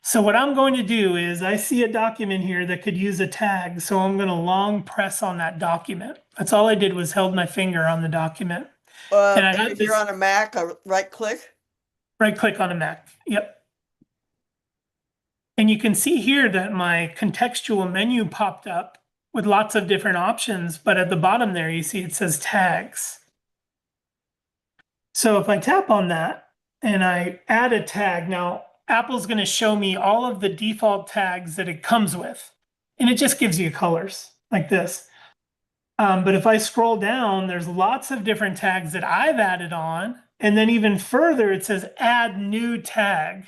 So what I'm going to do is I see a document here that could use a tag. So I'm going to long press on that document. That's all I did was held my finger on the document. And I had if you're on a Mac, right click? Right click on a Mac. Yep. And you can see here that my contextual menu popped up with lots of different options. But at the bottom there, you see it says tags. So if I tap on that and I add a tag, now Apple's going to show me all of the default tags that it comes with. And it just gives you colors like this. But if I scroll down, there's lots of different tags that I've added on. And then even further, it says add new tag.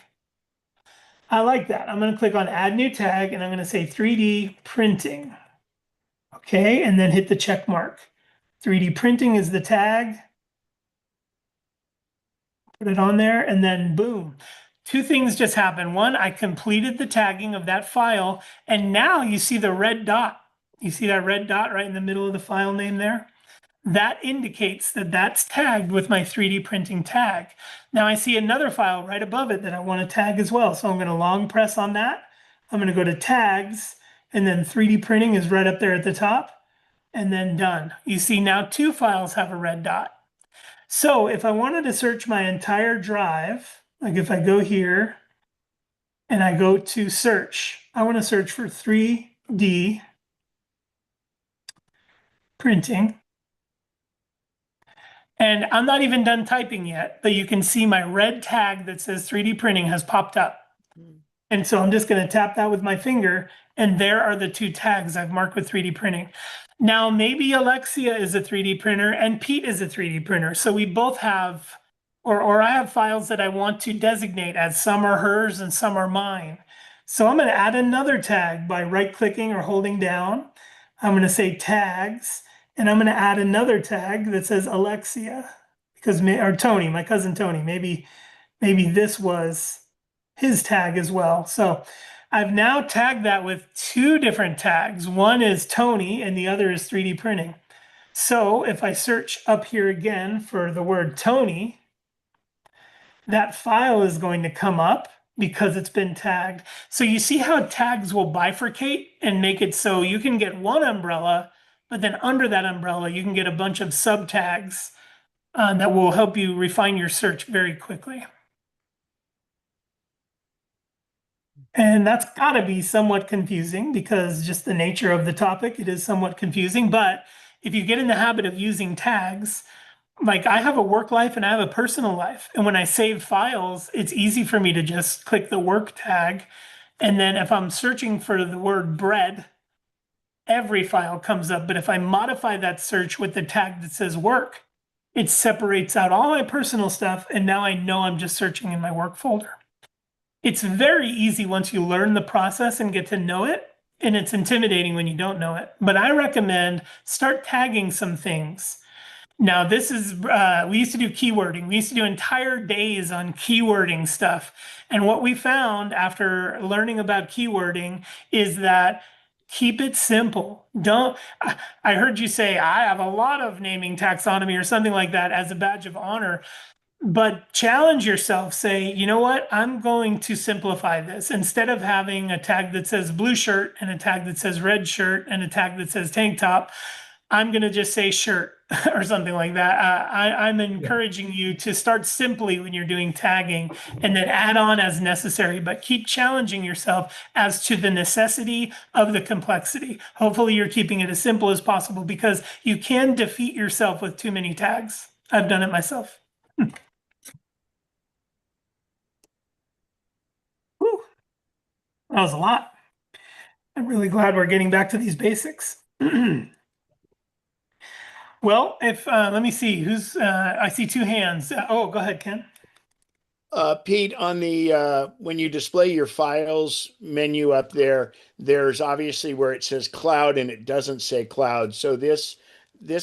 I like that. I'm going to click on add new tag and I'm going to say 3D printing. Okay, and then hit the check mark. 3D printing is the tag. Put it on there and then boom. Two things just happened. One, I completed the tagging of that file, and now you see the red dot. You see that red dot right in the middle of the file name there? That indicates that that's tagged with my 3D printing tag. Now I see another file right above it that I want to tag as well. So I'm going to long press on that. I'm going to go to tags, and then 3D printing is right up there at the top, and then done. You see now two files have a red dot. So if I wanted to search my entire drive, like if I go here and I go to search, I want to search for 3D printing. And I'm not even done typing yet, but you can see my red tag that says 3D printing has popped up. And so I'm just going to tap that with my finger, and there are the two tags I've marked with 3D printing. Now, maybe Alexia is a 3D printer and Pete is a 3D printer. So we both have, or I have files that I want to designate as some are hers and some are mine. So I'm going to add another tag by right-clicking or holding down. I'm going to say tags, and I'm going to add another tag that says Alexia, because or Tony, my cousin Tony, maybe this was his tag as well. So I've now tagged that with two different tags. One is Tony and the other is 3D printing. So if I search up here again for the word Tony, that file is going to come up because it's been tagged. So you see how tags will bifurcate and make it so you can get one umbrella, but then under that umbrella, you can get a bunch of sub tags that will help you refine your search very quickly. And that's got to be somewhat confusing because just the nature of the topic, it is somewhat confusing. But if you get in the habit of using tags, like I have a work life and I have a personal life. And when I save files, it's easy for me to just click the work tag. And then if I'm searching for the word bread, every file comes up. But if I modify that search with the tag that says work, it separates out all my personal stuff. And now I know I'm just searching in my work folder. It's very easy once you learn the process and get to know it, and it's intimidating when you don't know it. But I recommend start tagging some things. Now, this is, we used to do keywording. We used to do entire days on keywording stuff. And what we found after learning about keywording is that keep it simple. I heard you say, I have a lot of naming taxonomy or something like that as a badge of honor. But challenge yourself, say, you know what? I'm going to simplify this. Instead of having a tag that says blue shirt and a tag that says red shirt and a tag that says tank top, I'm going to just say shirt or something like that. I'm encouraging you to start simply when you're doing tagging and then add on as necessary, but keep challenging yourself as to the necessity of the complexity. Hopefully you're keeping it as simple as possible because you can defeat yourself with too many tags. I've done it myself. Whew. That was a lot. I'm really glad we're getting back to these basics. Well, if let me see who's I see two hands. Oh, go ahead, Ken. Pete, on the when you display your files menu up there, there's obviously where it says cloud and it doesn't say cloud. So this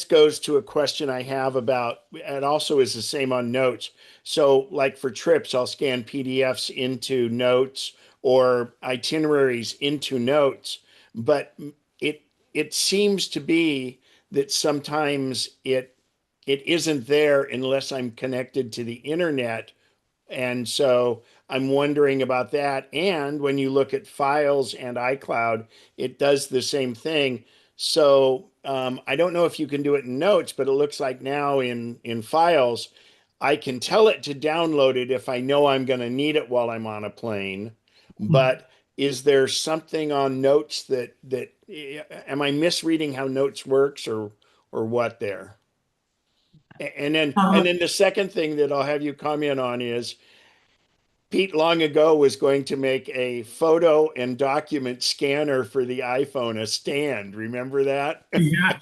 goes to a question I have about, and also is the same on notes. So like for trips, I'll scan PDFs into notes or itineraries into notes, but it seems to be that sometimes it isn't there unless I'm connected to the internet. And so I'm wondering about that. And when you look at files and iCloud, it does the same thing. So I don't know if you can do it in notes, but it looks like now in files, I can tell it to download it if I know I'm going to need it while I'm on a plane. But is there something on notes that am I misreading how notes works or what there? And then the second thing that I'll have you comment on is Pete long ago was going to make a photo and document scanner for the iPhone, a stand. Remember that? Yeah.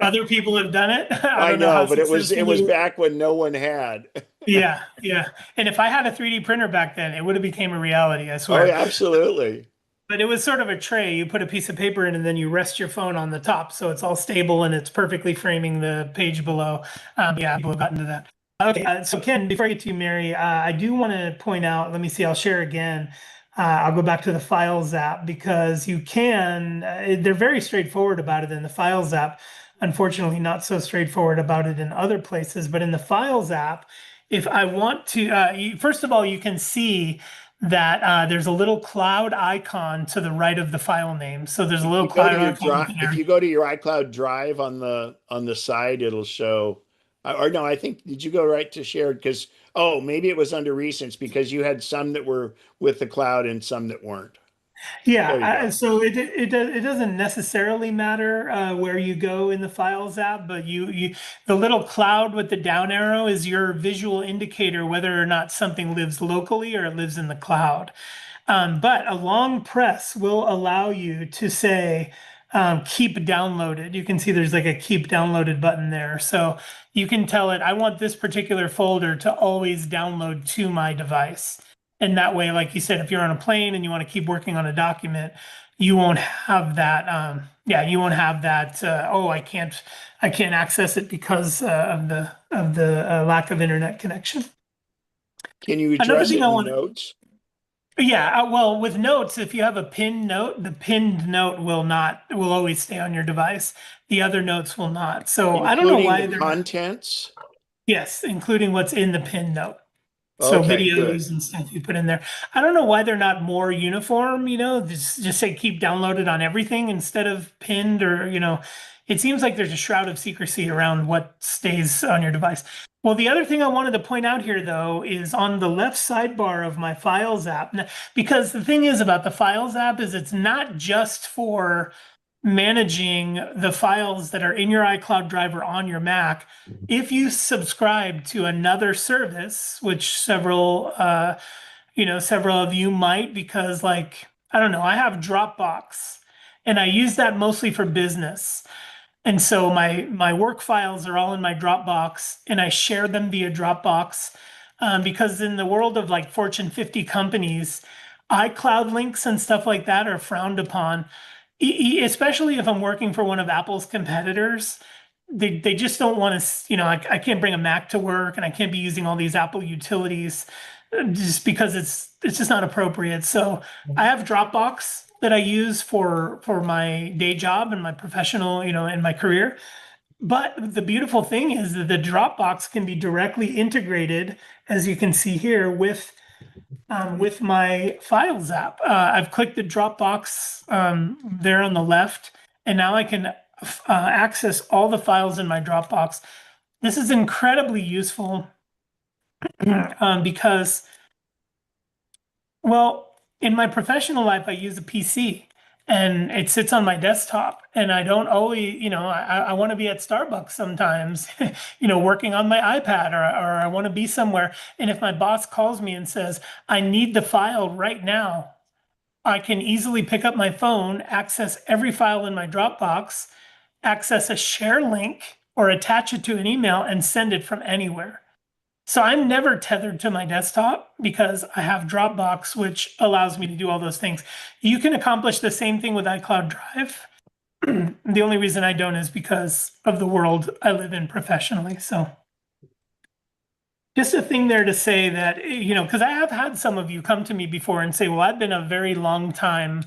Other people have done it. I I don't know how know, but it was successfully. back when no one had. Yeah, yeah. And if I had a 3D printer back then, it would have became a reality, I Oh, swear. yeah, absolutely. But it was sort of a tray. You put a piece of paper in and then you rest your phone on the top. So it's all stable and it's perfectly framing the page below. Yeah, people have gotten to that. Okay, so Ken, before I get to you, Mary, I do want to point out, let me see, I'll share again. I'll go back to the Files app because you can, they're very straightforward about it in the Files app. Unfortunately, not so straightforward about it in other places. But in the Files app, if I want to, first of all, you can see that there's a little cloud icon to the right of the file name. So there's a little cloud icon there. If you go to your iCloud Drive on the side, it'll show. Or no, I think did you go right to shared? Because maybe it was under recents because you had some that were with the cloud and some that weren't. Yeah, There you go. so it doesn't necessarily matter where you go in the Files app, but you the little cloud with the down arrow is your visual indicator whether or not something lives locally or it lives in the cloud. But a long press will allow you to say keep downloaded. You can see there's like a keep downloaded button there. So you can tell it, I want this particular folder to always download to my device. And that way, like you said, if you're on a plane and you want to keep working on a document, you won't have that. Yeah, you won't have that. Oh, I can't access it because of the lack of internet connection. Can you Another address thing it I in want notes? Yeah, well, with notes, if you have a pinned note, the pinned note will always stay on your device. The other notes will not. So I don't know Including why the they're not. contents? Yes, including what's in the pinned note. So Okay, good. videos and stuff you put in there. I don't know why they're not more uniform, just say keep downloaded on everything instead of pinned or, it seems like there's a shroud of secrecy around what stays on your device. Well, the other thing I wanted to point out here though is on the left sidebar of my Files app, because the thing is about the Files app is it's not just for managing the files that are in your iCloud drive or on your Mac. If you subscribe to another service, which several of you might, because like, I don't know, I have Dropbox and I use that mostly for business. And so my work files are all in my Dropbox and I share them via Dropbox. Because in the world of like Fortune 50 companies, iCloud links and stuff like that are frowned upon. Especially if I'm working for one of Apple's competitors, they just don't want to, I can't bring a Mac to work and I can't be using all these Apple utilities just because it's just not appropriate. So I have Dropbox that I use for my day job and my professional, and my career. But the beautiful thing is that the Dropbox can be directly integrated, as you can see here, with my Files app. I've clicked the Dropbox there on the left, and now I can access all the files in my Dropbox. This is incredibly useful because, well, in my professional life, I use a PC and it sits on my desktop, and I don't always, I want to be at Starbucks sometimes, working on my iPad, or I want to be somewhere. And if my boss calls me and says, I need the file right now, I can easily pick up my phone, access every file in my Dropbox, access a share link, or attach it to an email and send it from anywhere. So I'm never tethered to my desktop because I have Dropbox, which allows me to do all those things. You can accomplish the same thing with iCloud Drive. The only reason I don't is because of the world I live in professionally. So just a thing there to say that, because I have had some of you come to me before and say, well, I've been a very long time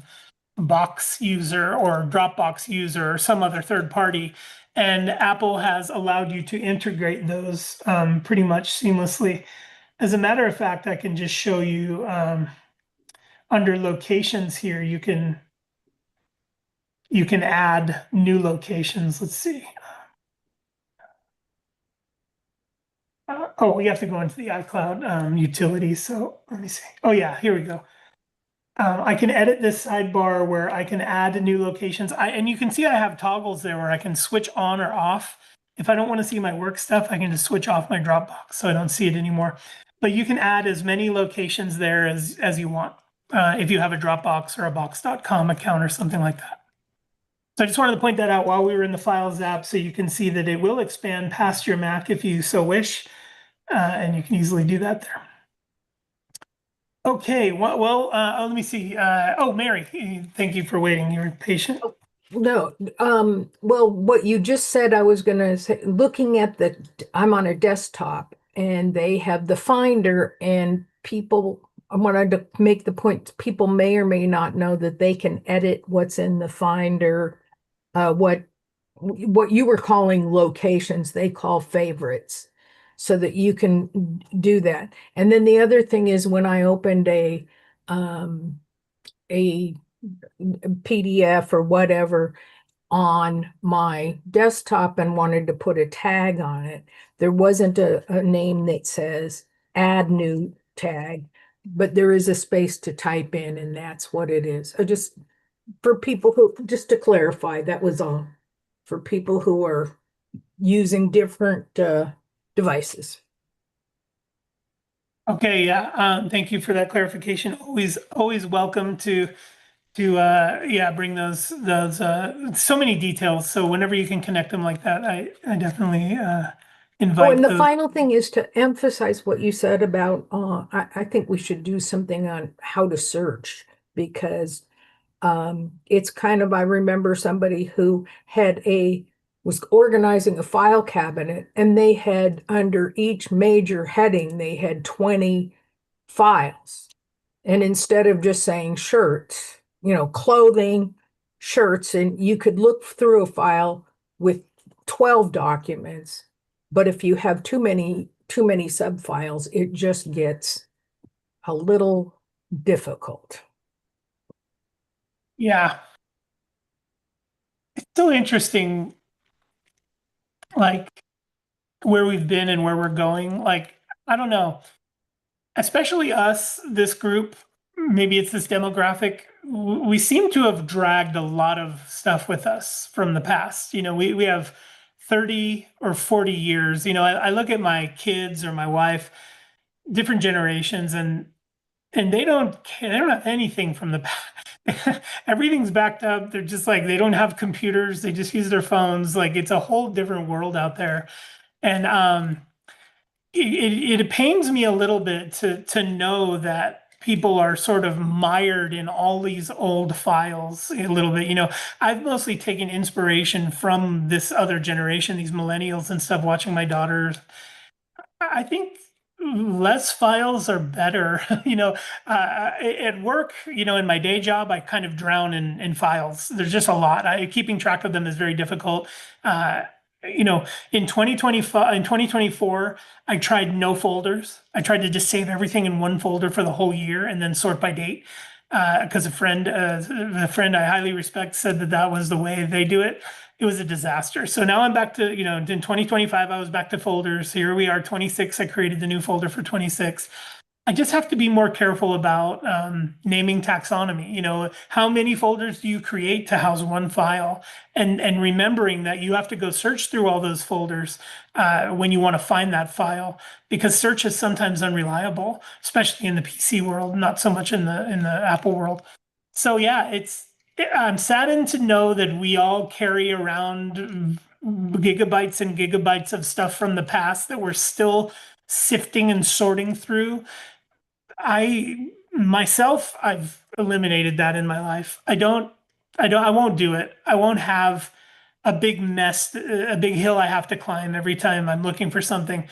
Box user or Dropbox user or some other third party, and Apple has allowed you to integrate those pretty much seamlessly. As a matter of fact, I can just show you under locations here, you can add new locations. Let's see. We have to go into the iCloud utility. So let me see. Oh yeah, here we go. I can edit this sidebar where I can add new locations. And you can see I have toggles there where I can switch on or off. If I don't want to see my work stuff, I can just switch off my Dropbox so I don't see it anymore. But you can add as many locations there as you want if you have a Dropbox or a Box.com account or something like that. So I just wanted to point that out while we were in the Files app so you can see that it will expand past your Mac if you so wish, and you can easily do that there. Okay, well, let me see. Mary, thank you for waiting. You're patient. No, well, what you just said, I was gonna say, looking at I'm on a desktop and they have the Finder, and I wanted to make the point, people may or may not know that they can edit what's in the Finder, what you were calling locations, they call favorites, so that you can do that. And then the other thing is when I opened a PDF or whatever on my desktop and wanted to put a tag on it, there wasn't a name that says add new tag. but there is a space to type in, and that's what it is. Just for people who, just to clarify, that was all. For people who are using different devices. Okay, yeah. Thank you for that clarification. Always welcome to yeah, bring those so many details. So whenever you can connect them like that, I definitely Oh, invite and the those. final thing is to emphasize what you said about, I think we should do something on how to search, because it's kind of, I remember somebody who was organizing a file cabinet, and they had, under each major heading, they had 20 files. And instead of just saying shirts, clothing, shirts, and you could look through a file with 12 documents. But if you have too many subfiles, it just gets a little difficult. Yeah, it's so interesting, like where we've been and where we're going. Like, I don't know, especially us, this group, maybe it's this demographic. We seem to have dragged a lot of stuff with us from the past. We have 30 or 40 years. I look at my kids or my wife, different generations, and they don't care, they don't have anything from the past. Everything's backed up. They're just like, they don't have computers, they just use their phones. Like, it's a whole different world out there. And it pains me a little bit to know that people are sort of mired in all these old files a little bit. I've mostly taken inspiration from this other generation, these millennials and stuff, watching my daughters. I think less files are better. At work, in my day job, I kind of drown in files. There's just a lot. Keeping track of them is very difficult. Uh, in 2025, in 2024, I tried no folders. I tried to just save everything in one folder for the whole year and then sort by date. Because a friend I highly respect said that was the way they do it. It was a disaster. So now I'm back to, in 2025, I was back to folders. Here we are, 26. I created the new folder for 26. I just have to be more careful about naming taxonomy. How many folders do you create to house one file? And remembering that you have to go search through all those folders when you want to find that file, because search is sometimes unreliable, especially in the PC world, not so much in the Apple world. So yeah, I'm saddened to know that we all carry around gigabytes and gigabytes of stuff from the past that we're still sifting and sorting through. I've eliminated that in my life. I won't do it. I won't have a big mess, a big hill I have to climb every time I'm looking for something.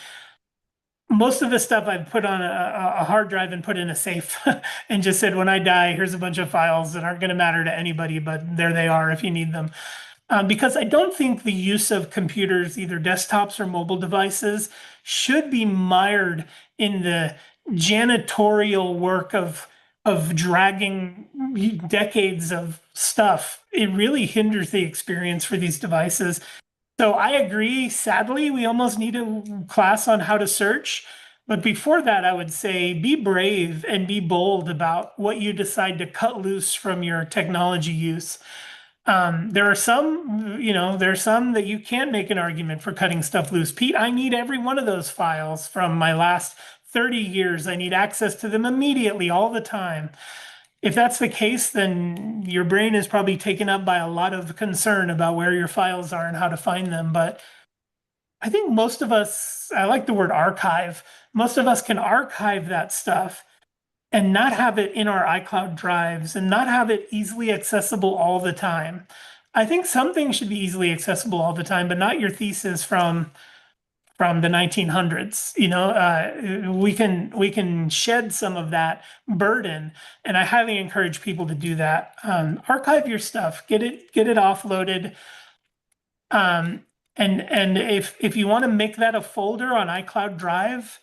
Most of the stuff I've put on a hard drive and put in a safe and just said, when I die, here's a bunch of files that aren't going to matter to anybody, but there they are if you need them. Because I don't think the use of computers, either desktops or mobile devices, should be mired in the janitorial work of dragging decades of stuff. It really hinders the experience for these devices. So I agree. Sadly, we almost need a class on how to search. But before that, I would say be brave and be bold about what you decide to cut loose from your technology use. There are some that you can't make an argument for cutting stuff loose. Pete, I need every one of those files from my last 30 years. I need access to them immediately, all the time. If that's the case, then your brain is probably taken up by a lot of concern about where your files are and how to find them. But I think most of us, I like the word archive, most of us can archive that stuff and not have it in our iCloud drives and not have it easily accessible all the time. I think some things should be easily accessible all the time, but not your thesis from the 1900s. We can shed some of that burden, and I highly encourage people to do that. Archive your stuff, get it offloaded. And if you want to make that a folder on iCloud Drive,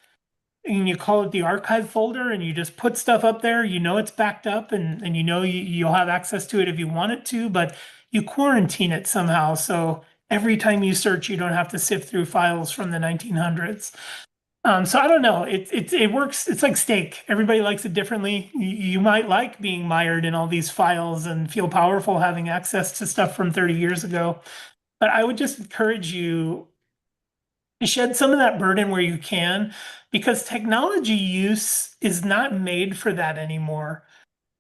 and you call it the archive folder, and you just put stuff up there, it's backed up, and you'll have access to it if you want it to, but you quarantine it somehow. So every time you search, you don't have to sift through files from the 1900s. So I don't know. It works. It's like steak. Everybody likes it differently. You might like being mired in all these files and feel powerful having access to stuff from 30 years ago. But I would just encourage you to shed some of that burden where you can, because technology use is not made for that anymore.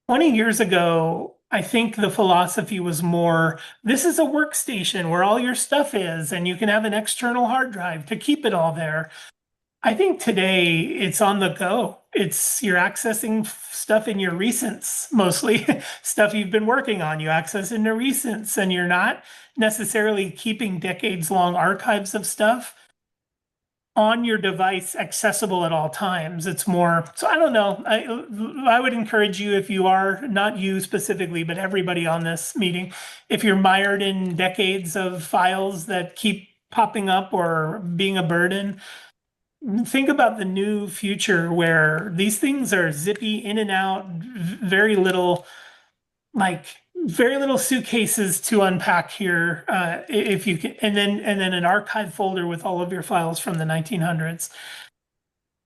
20 years ago, I think the philosophy was more, this is a workstation where all your stuff is, and you can have an external hard drive to keep it all there. I think today it's on the go. It's you're accessing stuff in your recents, mostly stuff you've been working on. You access into recents, and you're not necessarily keeping decades long archives of stuff on your device accessible at all times. It's more, so I don't know. I would encourage you, if you are, not you specifically, but everybody on this meeting, if you're mired in decades of files that keep popping up or being a burden, think about the new future where these things are zippy in and out, very little, like very little suitcases to unpack here. If you can, and then an archive folder with all of your files from the 1900s.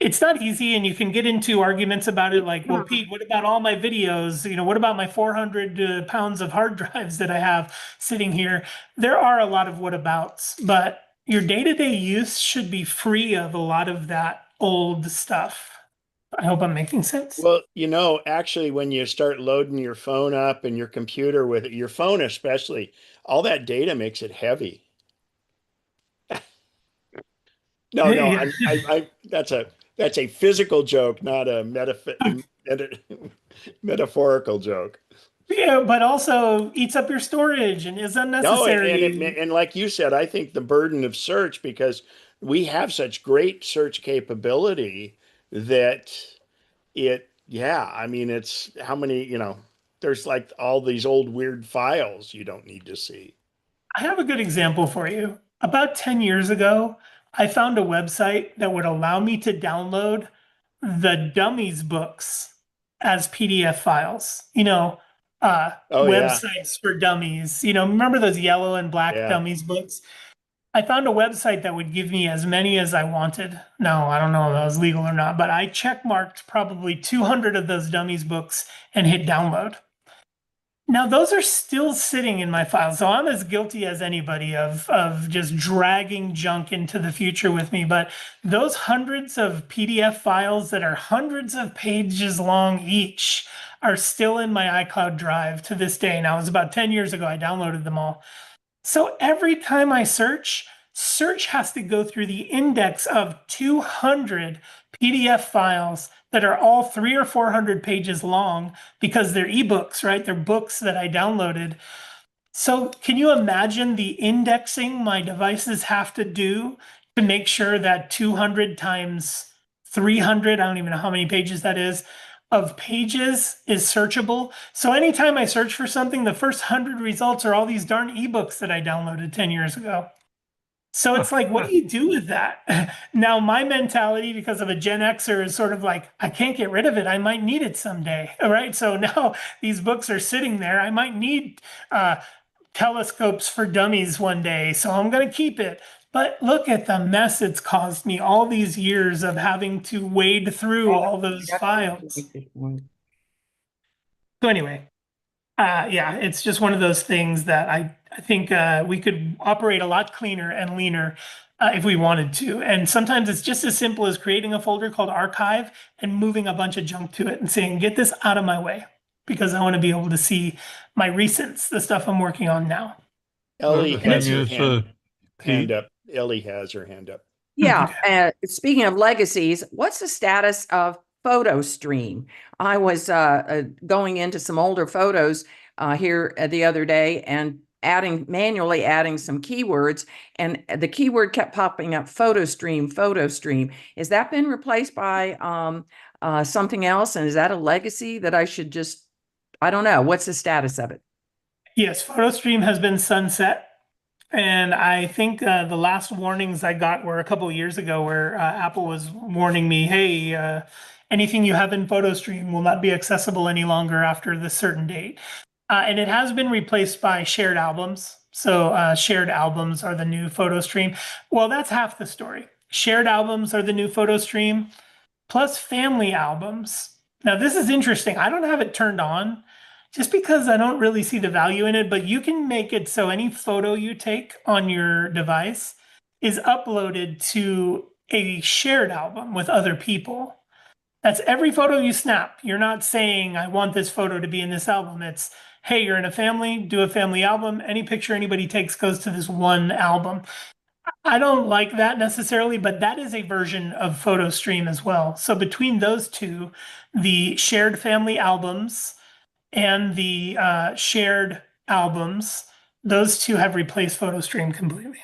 It's not easy, and you can get into arguments about it, like, well, Pete, what about all my videos? What about my 400 pounds of hard drives that I have sitting here? There are a lot of whatabouts, but your day-to-day use should be free of a lot of that old stuff. I hope I'm making sense. Well, actually, when you start loading your phone up and your computer with it, your phone especially, all that data makes it heavy. No, that's a physical joke, not a metaphorical joke. Yeah, but also eats up your storage and is No, unnecessary. and like you said, I think the burden of search, because we have such great search capability that yeah, I mean, it's how many, there's like all these old weird files you don't need to see. I have a good example for you. About 10 years ago, I found a website that would allow me to download the dummies books as PDF files. Oh yeah, Websites for dummies. Remember those yellow and black yeah. dummies books? I found a website that would give me as many as I wanted. No, I don't know if that was legal or not, but I check marked probably 200 of those dummies books and hit download. Now, those are still sitting in my file. So I'm as guilty as anybody of just dragging junk into the future with me. But those hundreds of PDF files that are hundreds of pages long each are still in my iCloud drive to this day. Now, it was about 10 years ago I downloaded them all. So every time I search has to go through the index of 200 PDF files that are all 300 or 400 pages long, because they're ebooks, right? They're books that I downloaded. So can you imagine the indexing my devices have to do to make sure that 200 times 300, I don't even know how many pages that is, of pages is searchable? So anytime I search for something, the first 100 results are all these darn ebooks that I downloaded 10 years ago. So it's like, what do you do with that? Now, my mentality, because of a Gen Xer, is sort of like, I can't get rid of it. I might need it someday. All right. So now these books are sitting there. I might need telescopes for dummies one day. So I'm going to keep it. But look at the mess it's caused me all these years of having to wade through all those files. So anyway, yeah, it's just one of those things that I think we could operate a lot cleaner and leaner if we wanted to. And sometimes it's just as simple as creating a folder called archive and moving a bunch of junk to it and saying, get this out of my way, because I want to be able to see my recents, the stuff I'm working on now. Ellie has her hand Pete, up. Ellie has her hand up. Yeah. Speaking of legacies, what's the status of PhotoStream? I was going into some older photos here the other day and manually adding some keywords, and the keyword kept popping up, PhotoStream. Has that been replaced by something else? And is that a legacy that I should just, I don't know. What's the status of it? Yes, PhotoStream has been sunset. And I think the last warnings I got were a couple of years ago, where Apple was warning me, hey, anything you have in PhotoStream will not be accessible any longer after this certain date. And it has been replaced by shared albums. So shared albums are the new PhotoStream. Well, that's half the story. shared albums are the new photo stream, plus family albums. Now, this is interesting. I don't have it turned on just because I don't really see the value in it, but you can make it so any photo you take on your device is uploaded to a shared album with other people. That's every photo you snap. You're not saying, I want this photo to be in this album. It's, hey, you're in a family, do a family album. Any picture anybody takes goes to this one album. I don't like that necessarily, but that is a version of photo stream as well. So between those two, the shared family albums and the shared albums, those two have replaced photo stream completely.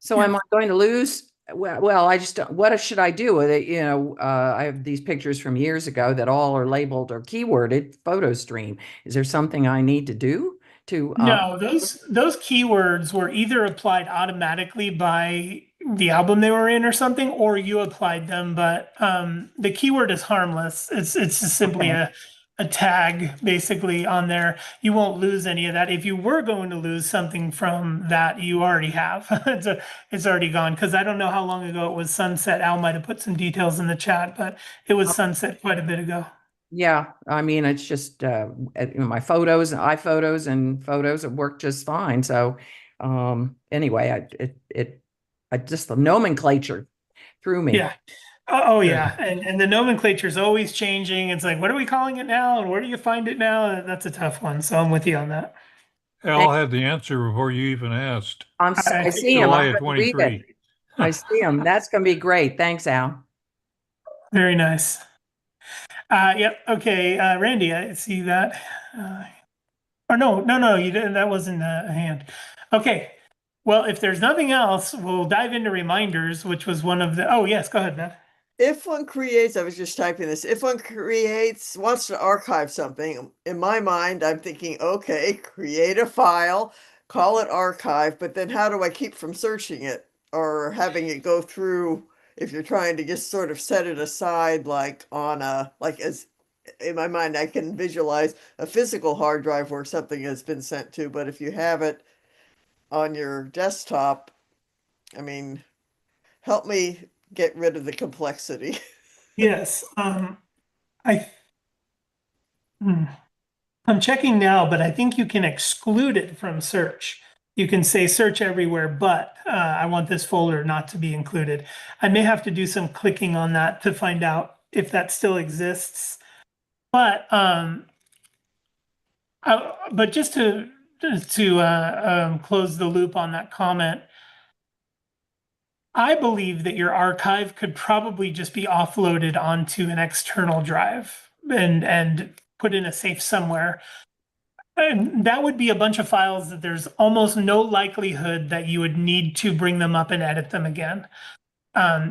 So am I going to lose? Well, I just don't, what should I do with it? You know, I have these pictures from years ago that all are labeled or keyworded photo stream. Is there something I need to do to, No, those keywords were either applied automatically by the album they were in or something, or you applied them. But the keyword is harmless. It's just simply Okay. a tag basically on there. You won't lose any of that. If you were going to lose something from that, you already have. It's already gone because I don't know how long ago it was sunset. Al might have put some details in the chat, but it was sunset quite a bit ago. Yeah, I mean, it's just my photos, iPhotos, and photos have worked just fine. So, anyway, I just the nomenclature threw me. Yeah. Oh yeah. And the nomenclature is always changing. It's like, what are we calling it now? And where do you find it now? That's a tough one. So I'm with you on that. Al had the answer before you even asked. I I think see him. I'm July of going to read it. 23. I see him. That's going to be great. Thanks, Al. very nice. Yep. Okay. Randy, I see that. Or no, you didn't. That wasn't a hand. Okay. Well, if there's nothing else, we'll dive into reminders, which was one of the, oh yes, go ahead, Beth. If one creates, I was just typing this, if one creates, wants to archive something, in my mind, I'm thinking, okay, create a file, call it archive, but then how do I keep from searching it or having it go through if you're trying to just sort of set it aside, like on a, like as in my mind, I can visualize a physical hard drive where something has been sent to, but if you have it on your desktop, I mean, help me get rid of the complexity. Yes. I, hmm. I'm checking now, but I think you can exclude it from search. You can say search everywhere, but I want this folder not to be included. I may have to do some clicking on that to find out if that still exists. But just to close the loop on that comment, I believe that your archive could probably just be offloaded onto an external drive and put in a safe somewhere. And that would be a bunch of files that there's almost no likelihood that you would need to bring them up and edit them again.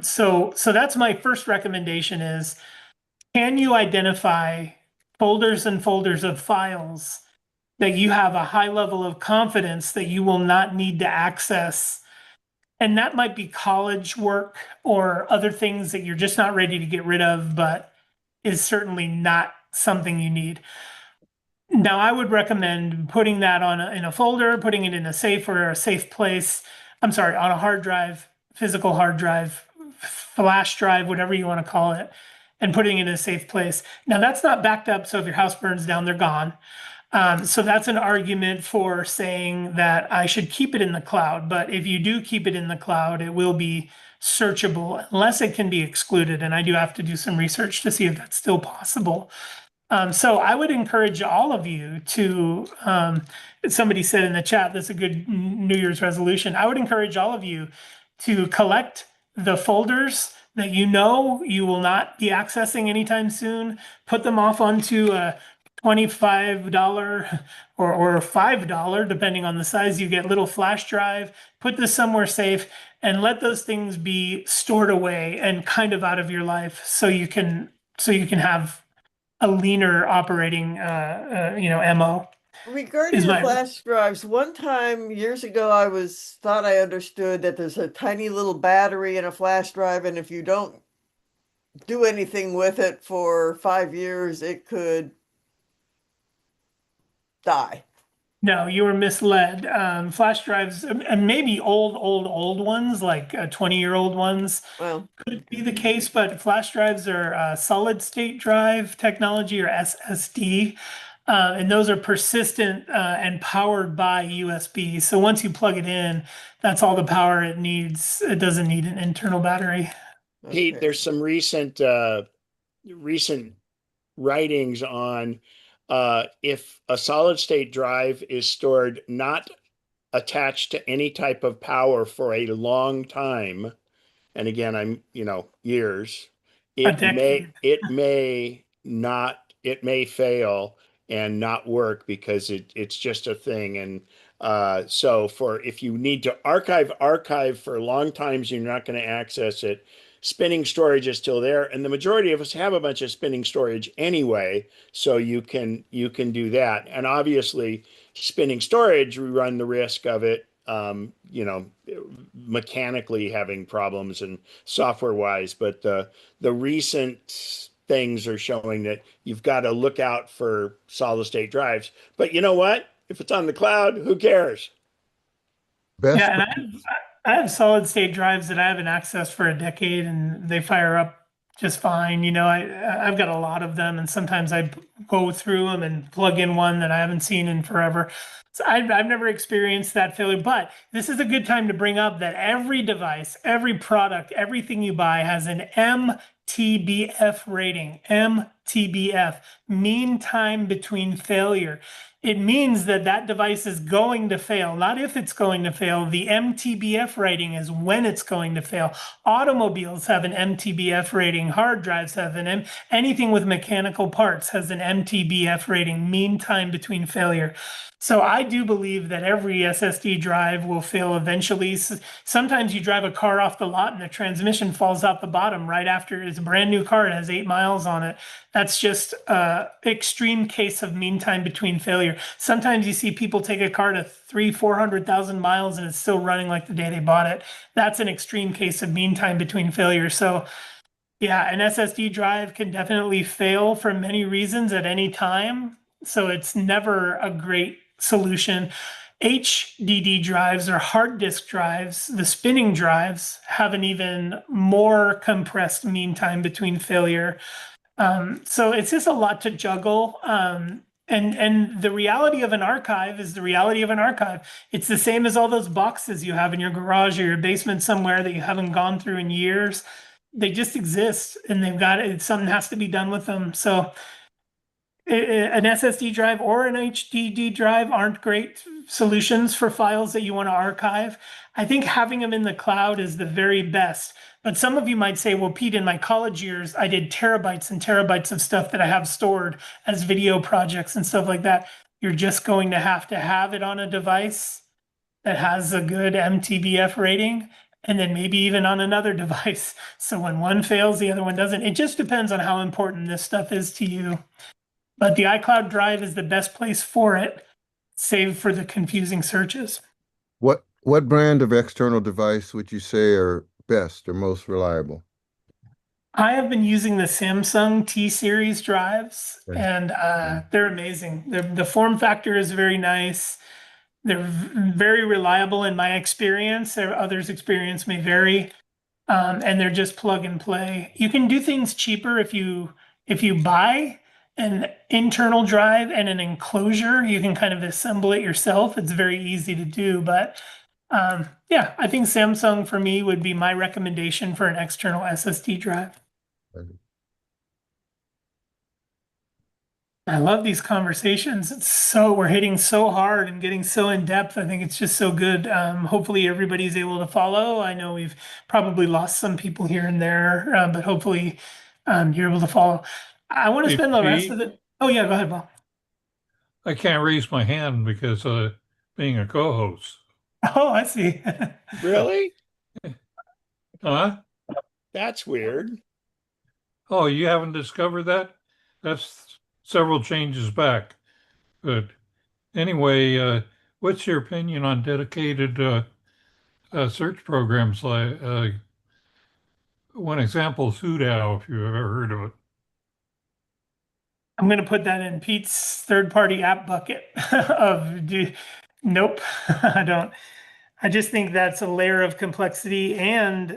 So that's my first recommendation is, can you identify folders and folders of files that you have a high level of confidence that you will not need to access? And that might be college work or other things that you're just not ready to get rid of, but is certainly not something you need. Now, I would recommend putting that in a folder, putting it in a safe or a safe place. I'm sorry, on a hard drive, physical hard drive, flash drive, whatever you want to call it, and putting it in a safe place. Now, that's not backed up, so if your house burns down, they're gone. So that's an argument for saying that I should keep it in the cloud. But if you do keep it in the cloud, it will be searchable unless it can be excluded. And I do have to do some research to see if that's still possible. So I would encourage all of you to, somebody said in the chat, that's a good New Year's resolution. I would encourage all of you to collect the folders that you know you will not be accessing anytime soon, put them off onto a $25 or $5, depending on the size you get, little flash drive, put this somewhere safe and let those things be stored away and kind of out of your life so you can have a leaner operating MO. Regarding Is the my flash drives, one time years ago, thought I understood that there's a tiny little battery in a flash drive, and if you don't do anything with it for 5 years, it could die. No, you were misled. Flash drives, and maybe old ones, like 20-year-old ones, Well, could be the case, but flash drives are solid state drive technology or SSD. And those are persistent and powered by USB. So once you plug it in, that's all the power it needs. It doesn't need an internal battery. Pete, okay. there's some recent writings on if a solid state drive is stored not attached to any type of power for a long time, and again, years, A decade. it may fail and not work because it's just a thing. And so for if you need to archive for long times, you're not going to access it. Spinning storage is still there, and the majority of us have a bunch of spinning storage anyway, so you can do that. And obviously, spinning storage, we run the risk of it, mechanically having problems and software wise. But the recent things are showing that you've got to look out for solid state drives. But you know what? If it's on the cloud, who cares? Best, Yeah, and I have solid state drives that I haven't accessed for a decade and they fire up just fine. I've got a lot of them and sometimes I go through them and plug in one that I haven't seen in forever. So I've never experienced that failure, but this is a good time to bring up that every device, every product, everything you buy has an MTBF rating. MTBF, mean time between failure. It means that that device is going to fail, not if it's going to fail. The MTBF rating is when it's going to fail. Automobiles have an MTBF rating. Hard drives have an anything with mechanical parts has an MTBF rating, mean time between failure. So I do believe that every SSD drive will fail eventually. Sometimes you drive a car off the lot and the transmission falls out the bottom right after it's a brand new car. It has 8 miles on it. That's just extreme case of mean time between failure. Sometimes you see people take a car to 400,000 miles and it's still running like the day they bought it. That's an extreme case of mean time between failure. So yeah, an SSD drive can definitely fail for many reasons at any time. So it's never a great solution. HDD drives or hard disk drives, the spinning drives, have an even more compressed mean time between failure. So it's just a lot to juggle. And the reality of an archive is the reality of an archive. It's the same as all those boxes you have in your garage or your basement somewhere that you haven't gone through in years. They just exist and they've got it. Something has to be done with them. So an SSD drive or an HDD drive aren't great solutions for files that you want to archive. I think having them in the cloud is the very best. But some of you might say, well, Pete, in my college years, I did terabytes and terabytes of stuff that I have stored as video projects and stuff like that. You're just going to have it on a device that has a good MTBF rating, and then maybe even on another device. So when one fails, the other one doesn't. It just depends on how important this stuff is to you. But the iCloud Drive is the best place for it, save for the confusing searches. what brand of external device would you say are best or most reliable? I have been using the Samsung T series drives, Okay. and they're amazing. The form factor is very nice. They're very reliable in my experience. Others' experience may vary, and they're just plug and play. You can do things cheaper if you buy an internal drive and an enclosure. You can kind of assemble it yourself. It's very easy to do, but yeah, I think Samsung for me would be my recommendation for an external SSD drive. I love these conversations. We're hitting so hard and getting so in depth. I think it's just so good. Hopefully everybody's able to follow. I know we've probably lost some people here and there, but hopefully you're able to follow. I want to Hey, spend the rest of Pete, the. Oh yeah, go ahead, Bob. I can't raise my hand because being a co-host. Oh, I see. Really? Huh? That's weird. Oh, you haven't discovered that? That's several changes back. But anyway, what's your opinion on dedicated search programs like one example is Hoodow, if you've ever heard of it. I'm going to put that in Pete's third-party app bucket of nope, I don't. I just think that's a layer of complexity and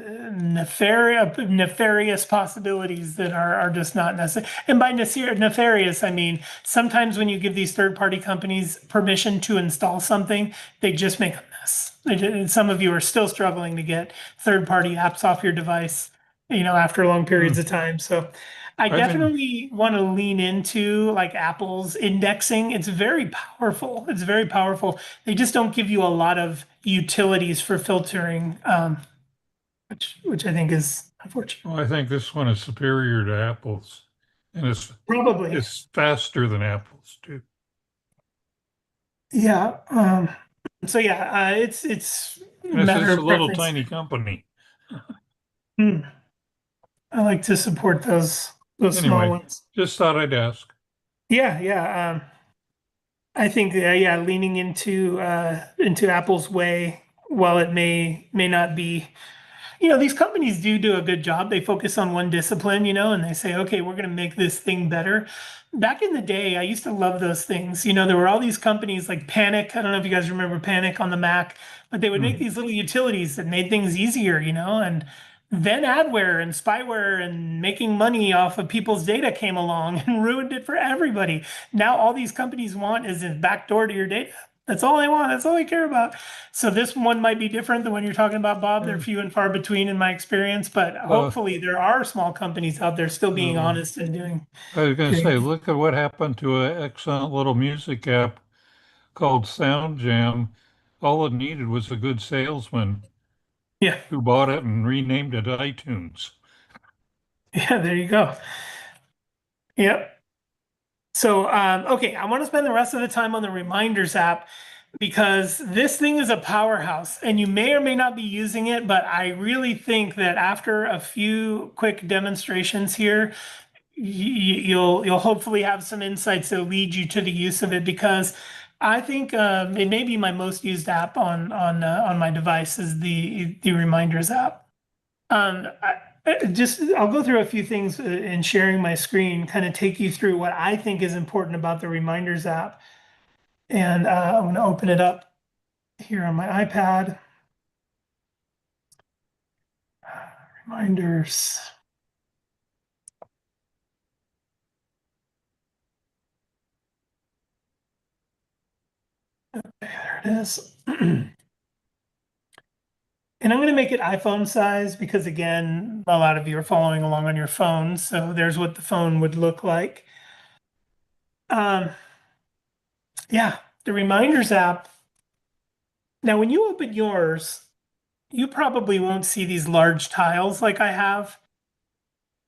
nefarious possibilities that are just not necessary. And by nefarious, I mean sometimes when you give these third-party companies permission to install something, they just make a mess. Some of you are still struggling to get third-party apps off your device, after long periods of time. So I definitely want to lean into like Apple's indexing. It's very powerful. It's very powerful. They just don't give you a lot of utilities for filtering, which I think is unfortunate. Well, I think this one is superior to Apple's, and Probably. it's faster than Apple's too. Yeah. So yeah, it's And it's matter a of little preference. tiny company. I like to support those small Anyway, ones. just thought I'd ask. Yeah, yeah. I think yeah, leaning into Apple's way, while it may not be, these companies do a good job. They focus on one discipline, and they say, okay, we're going to make this thing better. Back in the day, I used to love those things. There were all these companies like Panic. I don't know if you guys remember Panic on the Mac, but they would make these little utilities that made things easier, and then adware and spyware and making money off of people's data came along and ruined it for everybody. Now all these companies want is a backdoor to your data. That's all they want. That's all they care about. So this one might be different than when you're talking about, Bob. They're few and far between in my experience, but hopefully there are small companies out there still being honest and doing. I was going to say, look at what happened to an excellent little music app called Sound Jam. All it needed was a good salesman Yeah, who bought it and renamed it iTunes. yeah, there you go. Yep. So, okay, I want to spend the rest of the time on the Reminders app because this thing is a powerhouse and you may or may not be using it, but I really think that after a few quick demonstrations here, you'll hopefully have some insights that lead you to the use of it because I think it may be my most used app on my device is the Reminders app. I'll go through a few things in sharing my screen, kind of take you through what I think is important about the Reminders app. And I'm going to open it up here on my iPad. Reminders. Okay, there it is. And I'm going to make it iPhone size because, again, a lot of you are following along on your phone. So there's what the phone would look like. Yeah, the Reminders app. Now, when you open yours, you probably won't see these large tiles like I have.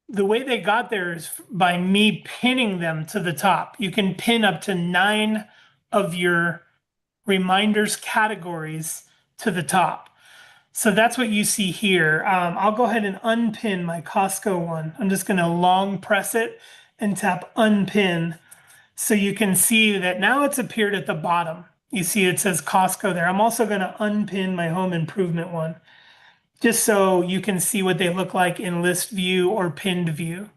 The way they got there is by me pinning them to the top. You can pin up to 9 of your Reminders categories to the top. So that's what you see here. I'll go ahead and unpin my Costco one. I'm just going to long press it and tap unpin. So you can see that now it's appeared at the bottom. You see it says Costco there. I'm also going to unpin my home improvement one, just so you can see what they look like in list view or pinned view.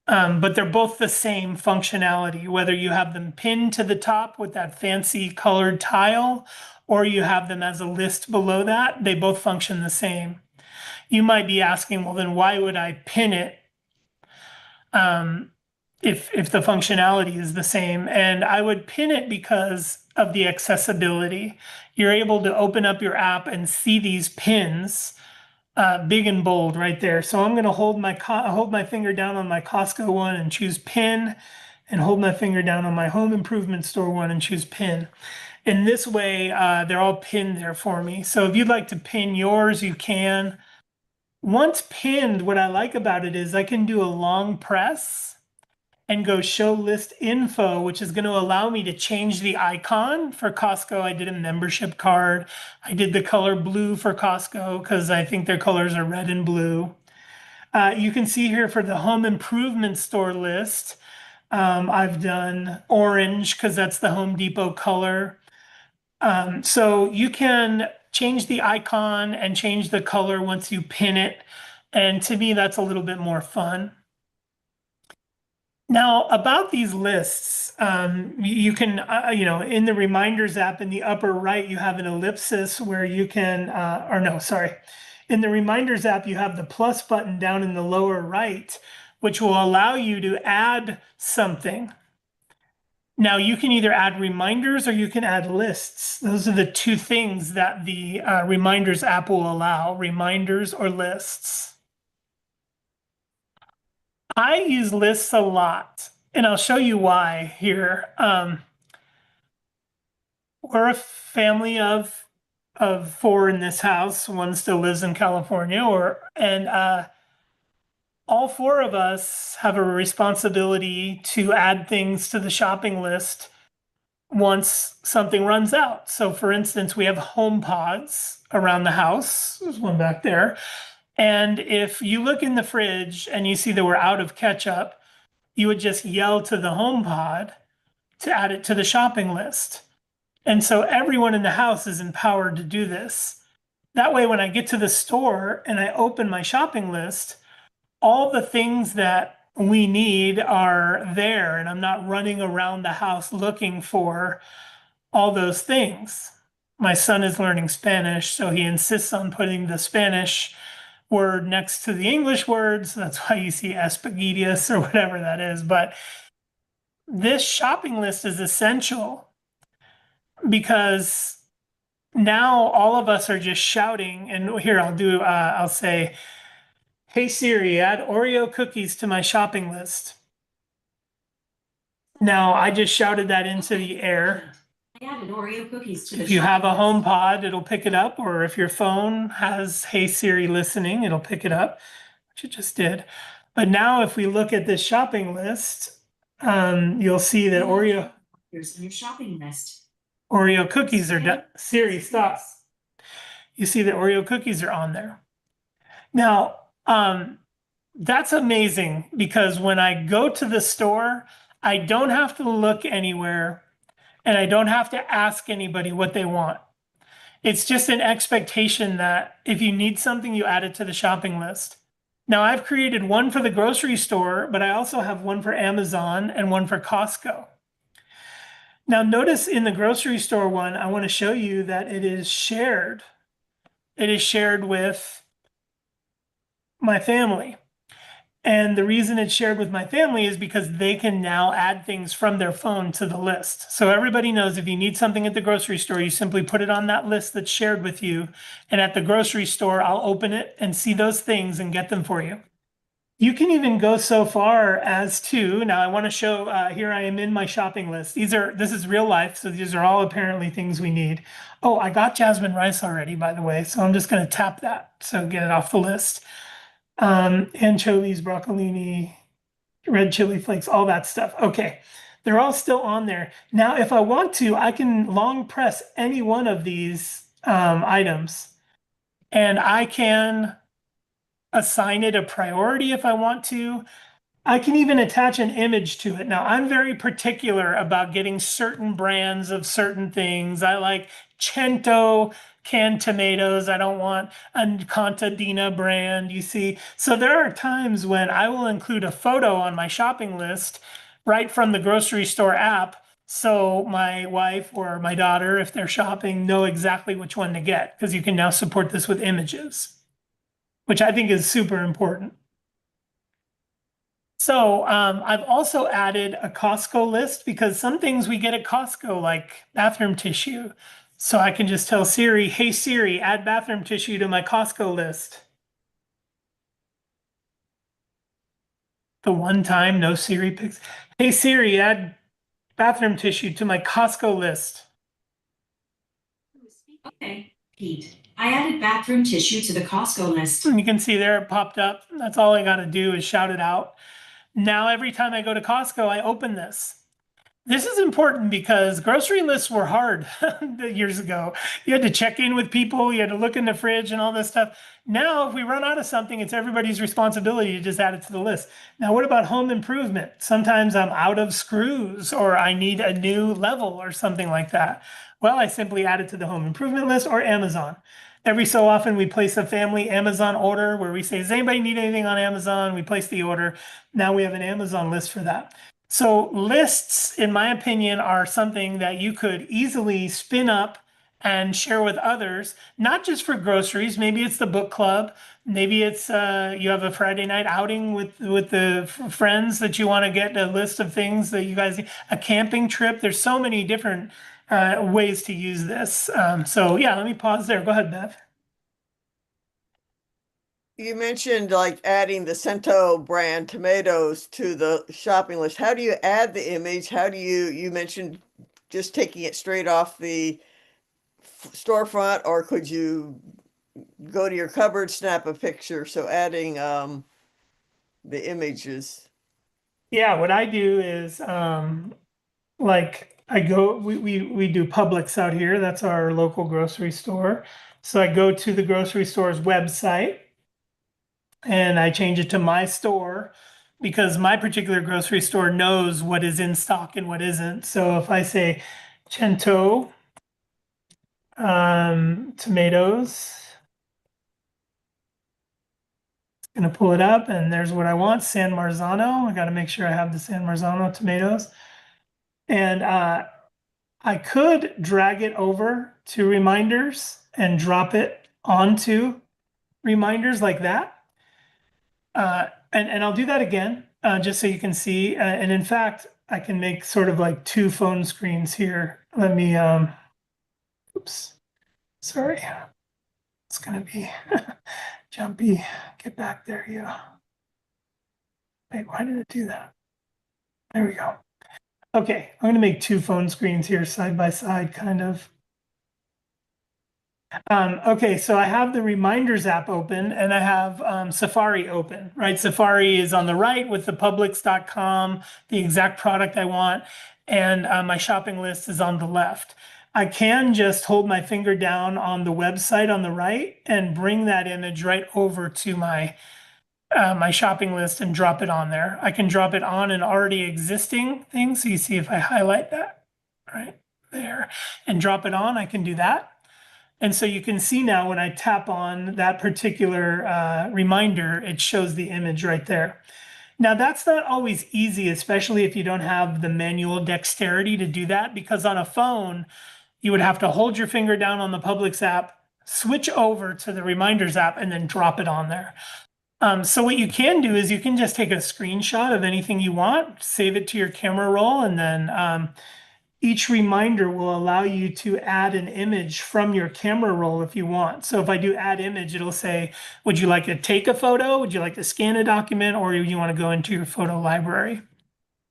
But they're both the same functionality, whether you have them pinned to the top with that fancy colored tile, or you have them as a list below that, they both function the same. You might be asking, well, then why would I pin it if the functionality is the same? And I would pin it because of the accessibility. You're able to open up your app and see these pins big and bold right there. So I'm going to hold my finger down on my Costco one and choose pin, and hold my finger down on my home improvement store one and choose pin. In this way, they're all pinned there for me. So if you'd like to pin yours, you can. Once pinned, what I like about it is I can do a long press and go show list info, which is going to allow me to change the icon. For Costco, I did a membership card. I did the color blue for Costco because I think their colors are red and blue. You can see here for the home improvement store list, I've done orange because that's the Home Depot color. So you can change the icon and change the color once you pin it. And to me, that's a little bit more fun. Now, about these lists, you can, in the reminders app in the upper right, you have an ellipsis where you can, or no, sorry. In the reminders app, you have the plus button down in the lower right, which will allow you to add something. Now, you can either add reminders or you can add lists. Those are the two things that the reminders app will allow, reminders or lists. I use lists a lot, and I'll show you why here. We're a family of four in this house. One still lives in California, and all four of us have a responsibility to add things to the shopping list once something runs out. So, for instance, we have home pods around the house. There's one back there. And if you look in the fridge and you see that we're out of ketchup, you would just yell to the home pod to add it to the shopping list. And so everyone in the house is empowered to do this. That way, when I get to the store and I open my shopping list, all the things that we need are there, and I'm not running around the house looking for all those things. My son is learning Spanish, so he insists on putting the Spanish word next to the English words. That's why you see espaguetis or whatever that is. But this shopping list is essential because now all of us are just shouting. And here I'll say, "Hey Siri, add Oreo cookies to my shopping list." Now I just shouted that into the air. I added Oreo cookies to the If you have a shopping home list. pod, it'll pick it up, or if your phone has Hey Siri listening, it'll pick it up, which it just did. But now if we look at this shopping list, you'll see that Here's your shopping list. Oreo cookies are done. Siri, stop. You see that Oreo cookies are on there. Now, that's amazing because when I go to the store, I don't have to look anywhere and I don't have to ask anybody what they want. It's just an expectation that if you need something, you add it to the shopping list. Now, I've created one for the grocery store, but I also have one for Amazon and one for Costco. Now, notice in the grocery store one, I want to show you that it is shared. It is shared with my family. And the reason it's shared with my family is because they can now add things from their phone to the list. So everybody knows if you need something at the grocery store, you simply put it on that list that's shared with you. And at the grocery store, I'll open it and see those things and get them for you. You can even go so far as to, now I want to show, here I am in my shopping list. This is real life, so these are all apparently things we need. Oh, I got jasmine rice already, by the way, so I'm just going to tap that, so get it off the list. Anchovies, broccolini, red chili flakes, all that stuff. Okay, they're all still on there. Now, if I want to, I can long press any one of these items, and I can assign it a priority if I want to. I can even attach an image to it. Now, I'm very particular about getting certain brands of certain things. I like Cento canned tomatoes. I don't want a Contadina brand, you see. So there are times when I will include a photo on my shopping list right from the grocery store app, so my wife or my daughter, if they're shopping, know exactly which one to get, because you can now support this with images, which I think is super important. So I've also added a Costco list because some things we get at Costco, like bathroom tissue. So I can just tell Siri, "Hey Siri, add bathroom tissue to my Costco list." The one time no Siri picks. "Hey Siri, add bathroom tissue to my Costco list." Okay, Pete. I added bathroom tissue to the Costco list. And you can see there it popped up. That's all I got to do is shout it out. Now, every time I go to Costco, I open this. This is important because grocery lists were hard years ago. You had to check in with people, you had to look in the fridge and all this stuff. Now, if we run out of something, it's everybody's responsibility to just add it to the list. Now, what about home improvement? Sometimes I'm out of screws or I need a new level or something like that. Well, I simply add it to the home improvement list or Amazon. Every so often we place a family Amazon order where we say, does anybody need anything on Amazon? We place the order. Now we have an Amazon list for that. So lists, in my opinion, are something that you could easily spin up and share with others, not just for groceries. Maybe it's the book club. Maybe it's you have a Friday night outing with the friends that you want to get a list of things that you guys, a camping trip. There's so many different ways to use this. So yeah, let me pause there. Go ahead, Bev. You mentioned like adding the Cento brand tomatoes to the shopping list. How do you add the image? How do you mentioned just taking it straight off the storefront, or could you go to your cupboard, snap a picture? So adding the images. Yeah, what I do is like I go, we do Publix out here. That's our local grocery store. So I go to the grocery store's website and I change it to my store because my particular grocery store knows what is in stock and what isn't. So if I say Cento tomatoes, it's gonna pull it up and there's what I want, San Marzano. I got to make sure I have the San Marzano tomatoes. And I could drag it over to reminders and drop it onto reminders like that. And I'll do that again, just so you can see. And in fact, I can make sort of like two phone screens here. Let me, oops, sorry. It's gonna be jumpy. Get back there, yeah. Wait, why did it do that? There we go. Okay, I'm gonna make two phone screens here side by side, kind of. Okay, so I have the reminders app open and I have Safari open, right? Safari is on the right with the Publix.com, the exact product I want, and my shopping list is on the left. I can just hold my finger down on the website on the right and bring that image right over to my my shopping list and drop it on there. I can drop it on an already existing thing. So you see if I highlight that right there and drop it on, I can do that. And so you can see now when I tap on that particular reminder, it shows the image right there. Now that's not always easy, especially if you don't have the manual dexterity to do that, because on a phone, you would have to hold your finger down on the Publix app, switch over to the reminders app, and then drop it on there. So what you can do is you can just take a screenshot of anything you want, save it to your camera roll, and then each reminder will allow you to add an image from your camera roll if you want. So if I do add image, it'll say, would you like to take a photo? Would you like to scan a document? Or do you want to go into your photo library?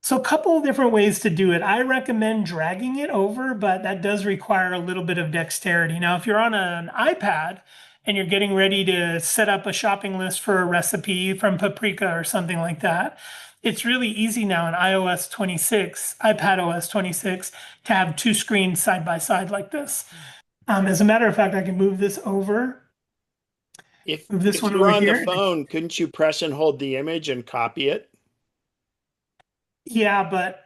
So a couple of different ways to do it. I recommend dragging it over, but that does require a little bit of dexterity. Now, if you're on an iPad and you're getting ready to set up a shopping list for a recipe from Paprika or something like that, it's really easy now in iOS 26, iPadOS 26, to have two screens side by side like this. As a matter of fact, I can move this over. Move this If one you're over on the here. phone, couldn't you press and hold the image and copy it? Yeah, but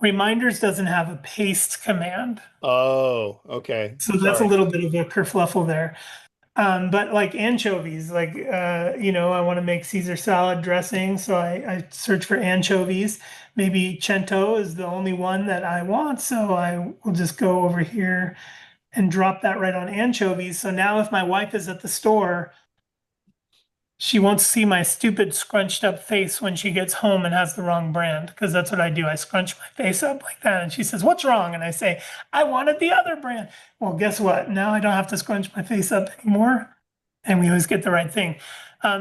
Reminders doesn't have a paste command. Oh, okay. So that's a little bit of a kerfluffle there. But like anchovies, like, you know, I want to make Caesar salad dressing. So I search for anchovies. Maybe Cento is the only one that I want. So I will just go over here and drop that right on anchovies. So now if my wife is at the store, she won't see my stupid scrunched up face when she gets home and has the wrong brand, because that's what I do. I scrunch my face up like that. And she says, what's wrong? And I say, I wanted the other brand. Well, guess what? Now I don't have to scrunch my face up anymore. And we always get the right thing.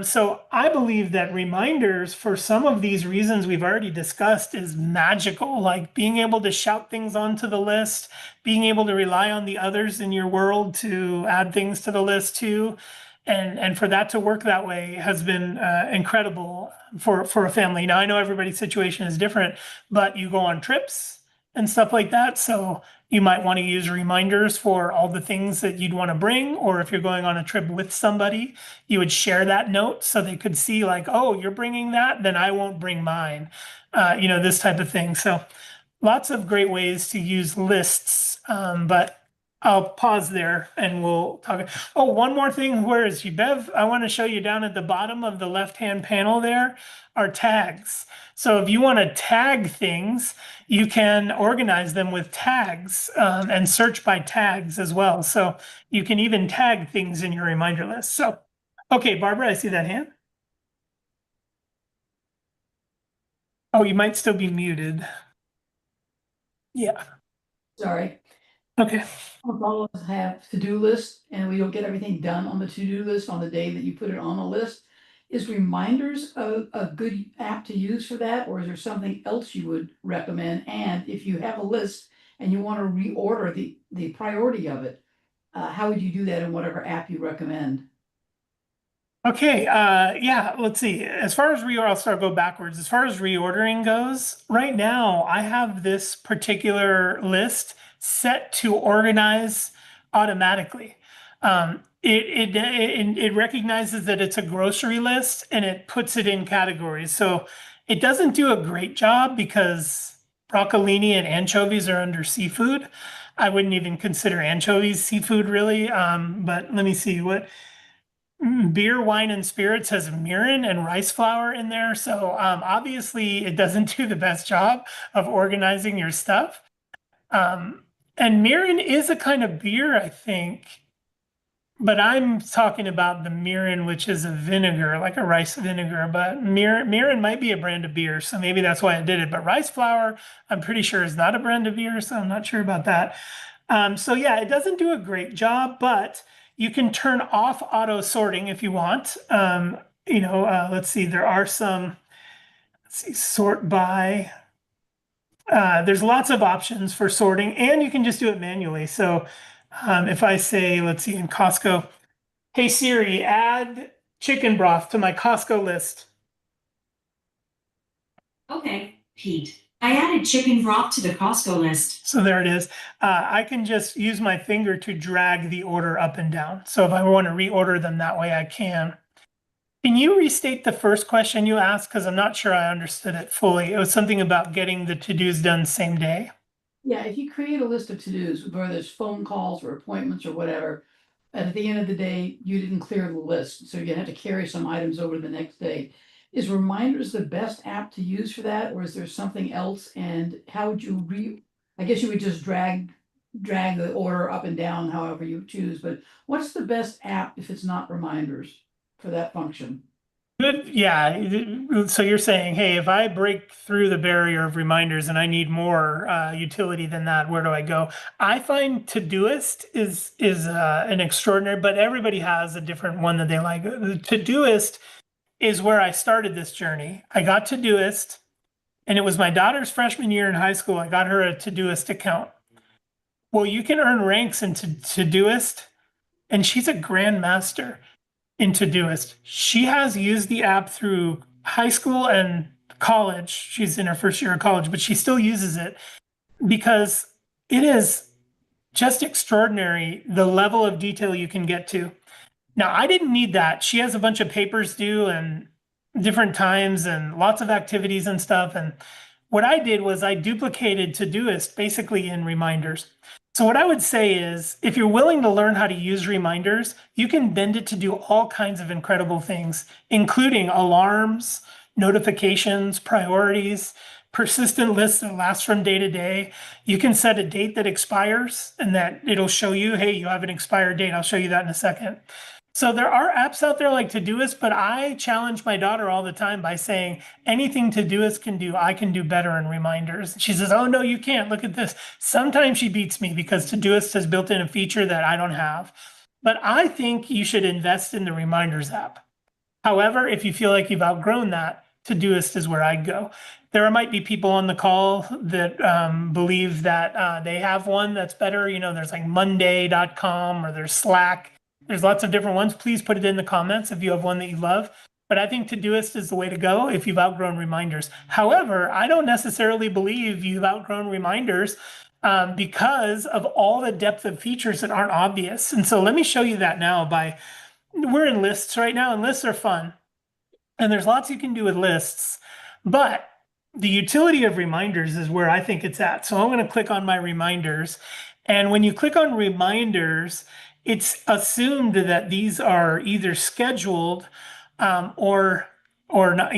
So I believe that reminders, for some of these reasons we've already discussed, is magical. Like being able to shout things onto the list, being able to rely on the others in your world to add things to the list too. And for that to work that way has been incredible for a family. Now I know everybody's situation is different, but you go on trips and stuff like that. So you might want to use reminders for all the things that you'd want to bring, or if you're going on a trip with somebody, you would share that note so they could see like, oh, you're bringing that, then I won't bring mine, you know, this type of thing. So lots of great ways to use lists, but I'll pause there and we'll talk. Oh, one more thing. Where is you, Bev? I want to show you down at the bottom of the left-hand panel there are tags. So if you want to tag things, you can organize them with tags and search by tags as well. So you can even tag things in your reminder list. So, okay, Barbara, I see that hand. Oh, you might still be muted. Yeah. Sorry. Okay. All of us have to-do lists and we don't get everything done on the to-do list on the day that you put it on the list. Is reminders a good app to use for that, or is there something else you would recommend? And if you have a list and you want to reorder the priority of it, how would you do that in whatever app you recommend? Okay, yeah, let's see. As far as reorder, I'll start go backwards. As far as reordering goes, right now I have this particular list set to organize automatically. It recognizes that it's a grocery list and it puts it in categories. So it doesn't do a great job because broccolini and anchovies are under seafood. I wouldn't even consider anchovies seafood really. But let me see what. Beer, wine, and spirits has mirin and rice flour in there. So obviously it doesn't do the best job of organizing your stuff. And mirin is a kind of beer, I think. But I'm talking about the mirin, which is a vinegar, like a rice vinegar. But mirin might be a brand of beer, so maybe that's why I did it. But rice flour, I'm pretty sure is not a brand of beer, so I'm not sure about that. So yeah, it doesn't do a great job, but you can turn off auto sorting if you want. Let's see, there are some, let's see, sort by. There's lots of options for sorting, and you can just do it manually. So if I say, let's see, in Costco, hey Siri, add chicken broth to my Costco list. Okay, Pete. I added chicken broth to the Costco list. So there it is. I can just use my finger to drag the order up and down. So if I want to reorder them that way, I can. Can you restate the first question you asked? Because I'm not sure I understood it fully. It was something about getting the to-dos done same day. Yeah, if you create a list of to-dos, whether it's phone calls or appointments or whatever, and at the end of the day, you didn't clear the list, so you have to carry some items over to the next day. Is reminders the best app to use for that, or is there something else? And how would you I guess you would just drag the order up and down however you choose, but what's the best app if it's not reminders for that function? Good. Yeah. So you're saying, hey, if I break through the barrier of reminders and I need more utility than that, where do I go? I find Todoist is an extraordinary, but everybody has a different one that they like. The Todoist is where I started this journey. I got Todoist, and it was my daughter's freshman year in high school. I got her a Todoist account. Well, you can earn ranks in Todoist, and she's a grandmaster in Todoist. She has used the app through high school and college. She's in her first year of college, but she still uses it because it is just extraordinary the level of detail you can get to. Now, I didn't need that. She has a bunch of papers due and different times and lots of activities and stuff. And what I did was I duplicated Todoist basically in reminders. So what I would say is, if you're willing to learn how to use reminders, you can bend it to do all kinds of incredible things, including alarms, notifications, priorities, persistent lists that last from day to day. You can set a date that expires and that it'll show you, hey, you have an expired date. I'll show you that in a second. So there are apps out there like Todoist, but I challenge my daughter all the time by saying anything Todoist can do, I can do better in reminders. She says, oh, no, you can't. Look at this. Sometimes she beats me because Todoist has built in a feature that I don't have. But I think you should invest in the reminders app. However, if you feel like you've outgrown that, Todoist is where I'd go. There might be people on the call that believe that they have one that's better. You know, there's like Monday.com or there's Slack. There's lots of different ones. Please put it in the comments if you have one that you love. But I think Todoist is the way to go if you've outgrown reminders. However, I don't necessarily believe you've outgrown reminders because of all the depth of features that aren't obvious. And so let me show you that now we're in lists right now, and lists are fun. And there's lots you can do with lists. But the utility of reminders is where I think it's at. So I'm going to click on my reminders. And when you click on reminders, it's assumed that these are either scheduled or not,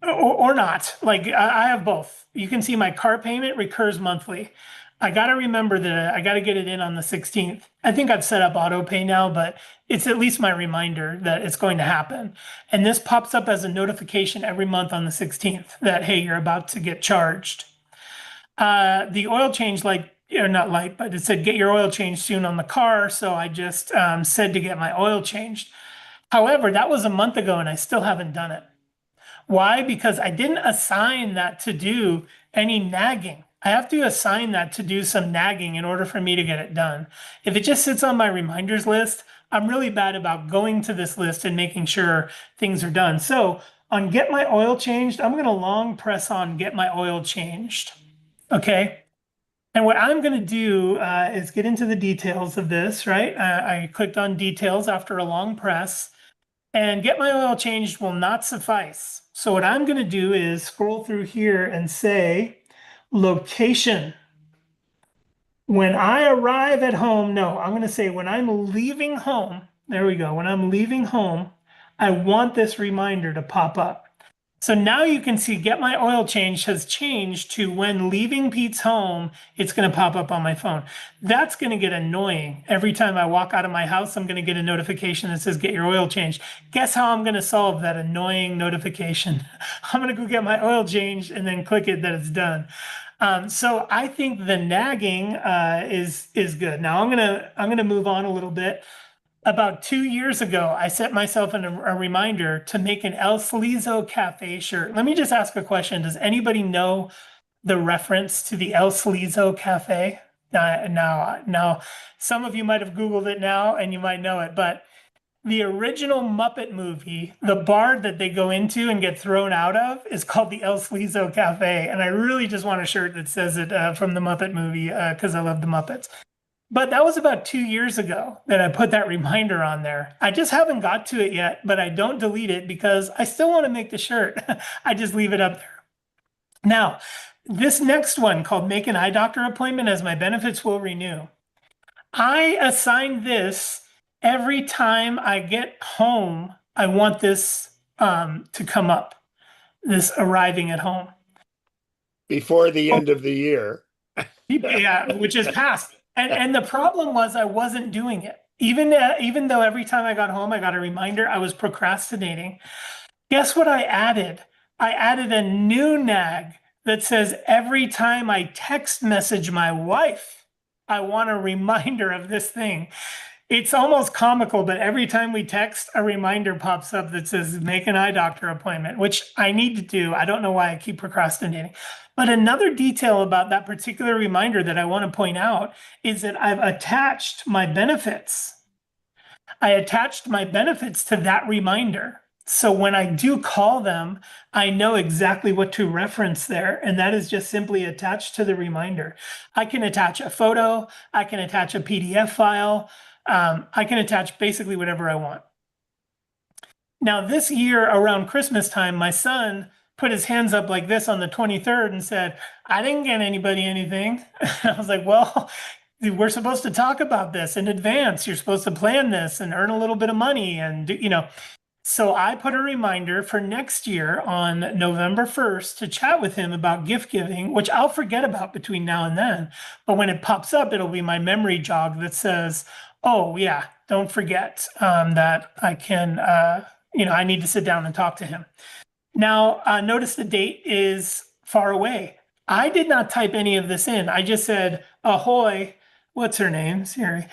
or not. Like I have both. You can see my car payment recurs monthly. I got to remember that I got to get it in on the 16th. I think I've set up auto pay now, but it's at least my reminder that it's going to happen. And this pops up as a notification every month on the 16th that, hey, you're about to get charged. The oil change light, or not light, but it said get your oil changed soon on the car. So I just said to get my oil changed. However, that was a month ago and I still haven't done it. Why? Because I didn't assign that to do any nagging. I have to assign that to do some nagging in order for me to get it done. If it just sits on my reminders list, I'm really bad about going to this list and making sure things are done. So on get my oil changed, I'm going to long press on get my oil changed. Okay. And what I'm going to do is get into the details of this, right? I clicked on details after a long press. And get my oil changed will not suffice. So what I'm going to do is scroll through here and say location. When I arrive at home, no, I'm going to say when I'm leaving home, there we go. When I'm leaving home, I want this reminder to pop up. So now you can see get my oil change has changed to when leaving Pete's home, it's going to pop up on my phone. That's going to get annoying. Every time I walk out of my house, I'm going to get a notification that says get your oil changed. Guess how I'm going to solve that annoying notification? I'm going to go get my oil changed and then click it that it's done. So I think the nagging is good. Now I'm gonna move on a little bit. About 2 years ago, I set myself a reminder to make an El Slizo Cafe shirt. Let me just ask a question. Does anybody know the reference to the El Slizo Cafe? Now, some of you might have Googled it now and you might know it, but the original Muppet movie, the bar that they go into and get thrown out of is called the El Slizo Cafe. And I really just want a shirt that says it from the Muppet movie because I love the Muppets. But that was about 2 years ago that I put that reminder on there. I just haven't got to it yet, but I don't delete it because I still want to make the shirt. I just leave it up there. Now, this next one called make an eye doctor appointment as my benefits will renew. I assign this every time I get home. I want this to come up, this arriving at home. Before the end of the year. Yeah, which is past. And the problem was I wasn't doing it. Even though every time I got home, I got a reminder, I was procrastinating. Guess what I added? I added a new nag that says every time I text message my wife, I want a reminder of this thing. It's almost comical, but every time we text, a reminder pops up that says make an eye doctor appointment, which I need to do. I don't know why I keep procrastinating. But another detail about that particular reminder that I want to point out is that I've attached my benefits. I attached my benefits to that reminder. So when I do call them, I know exactly what to reference there. And that is just simply attached to the reminder. I can attach a photo. I can attach a PDF file. I can attach basically whatever I want. Now, this year around Christmas time, my son put his hands up like this on the 23rd and said, I didn't get anybody anything. I was like, well, we're supposed to talk about this in advance. You're supposed to plan this and earn a little bit of money. And, so I put a reminder for next year on November 1st to chat with him about gift giving, which I'll forget about between now and then. But when it pops up, it'll be my memory jog that says, oh, yeah, don't forget that I can, I need to sit down and talk to him. Now, notice the date is far away. I did not type any of this in. I just said, ahoy, what's her name? Siri.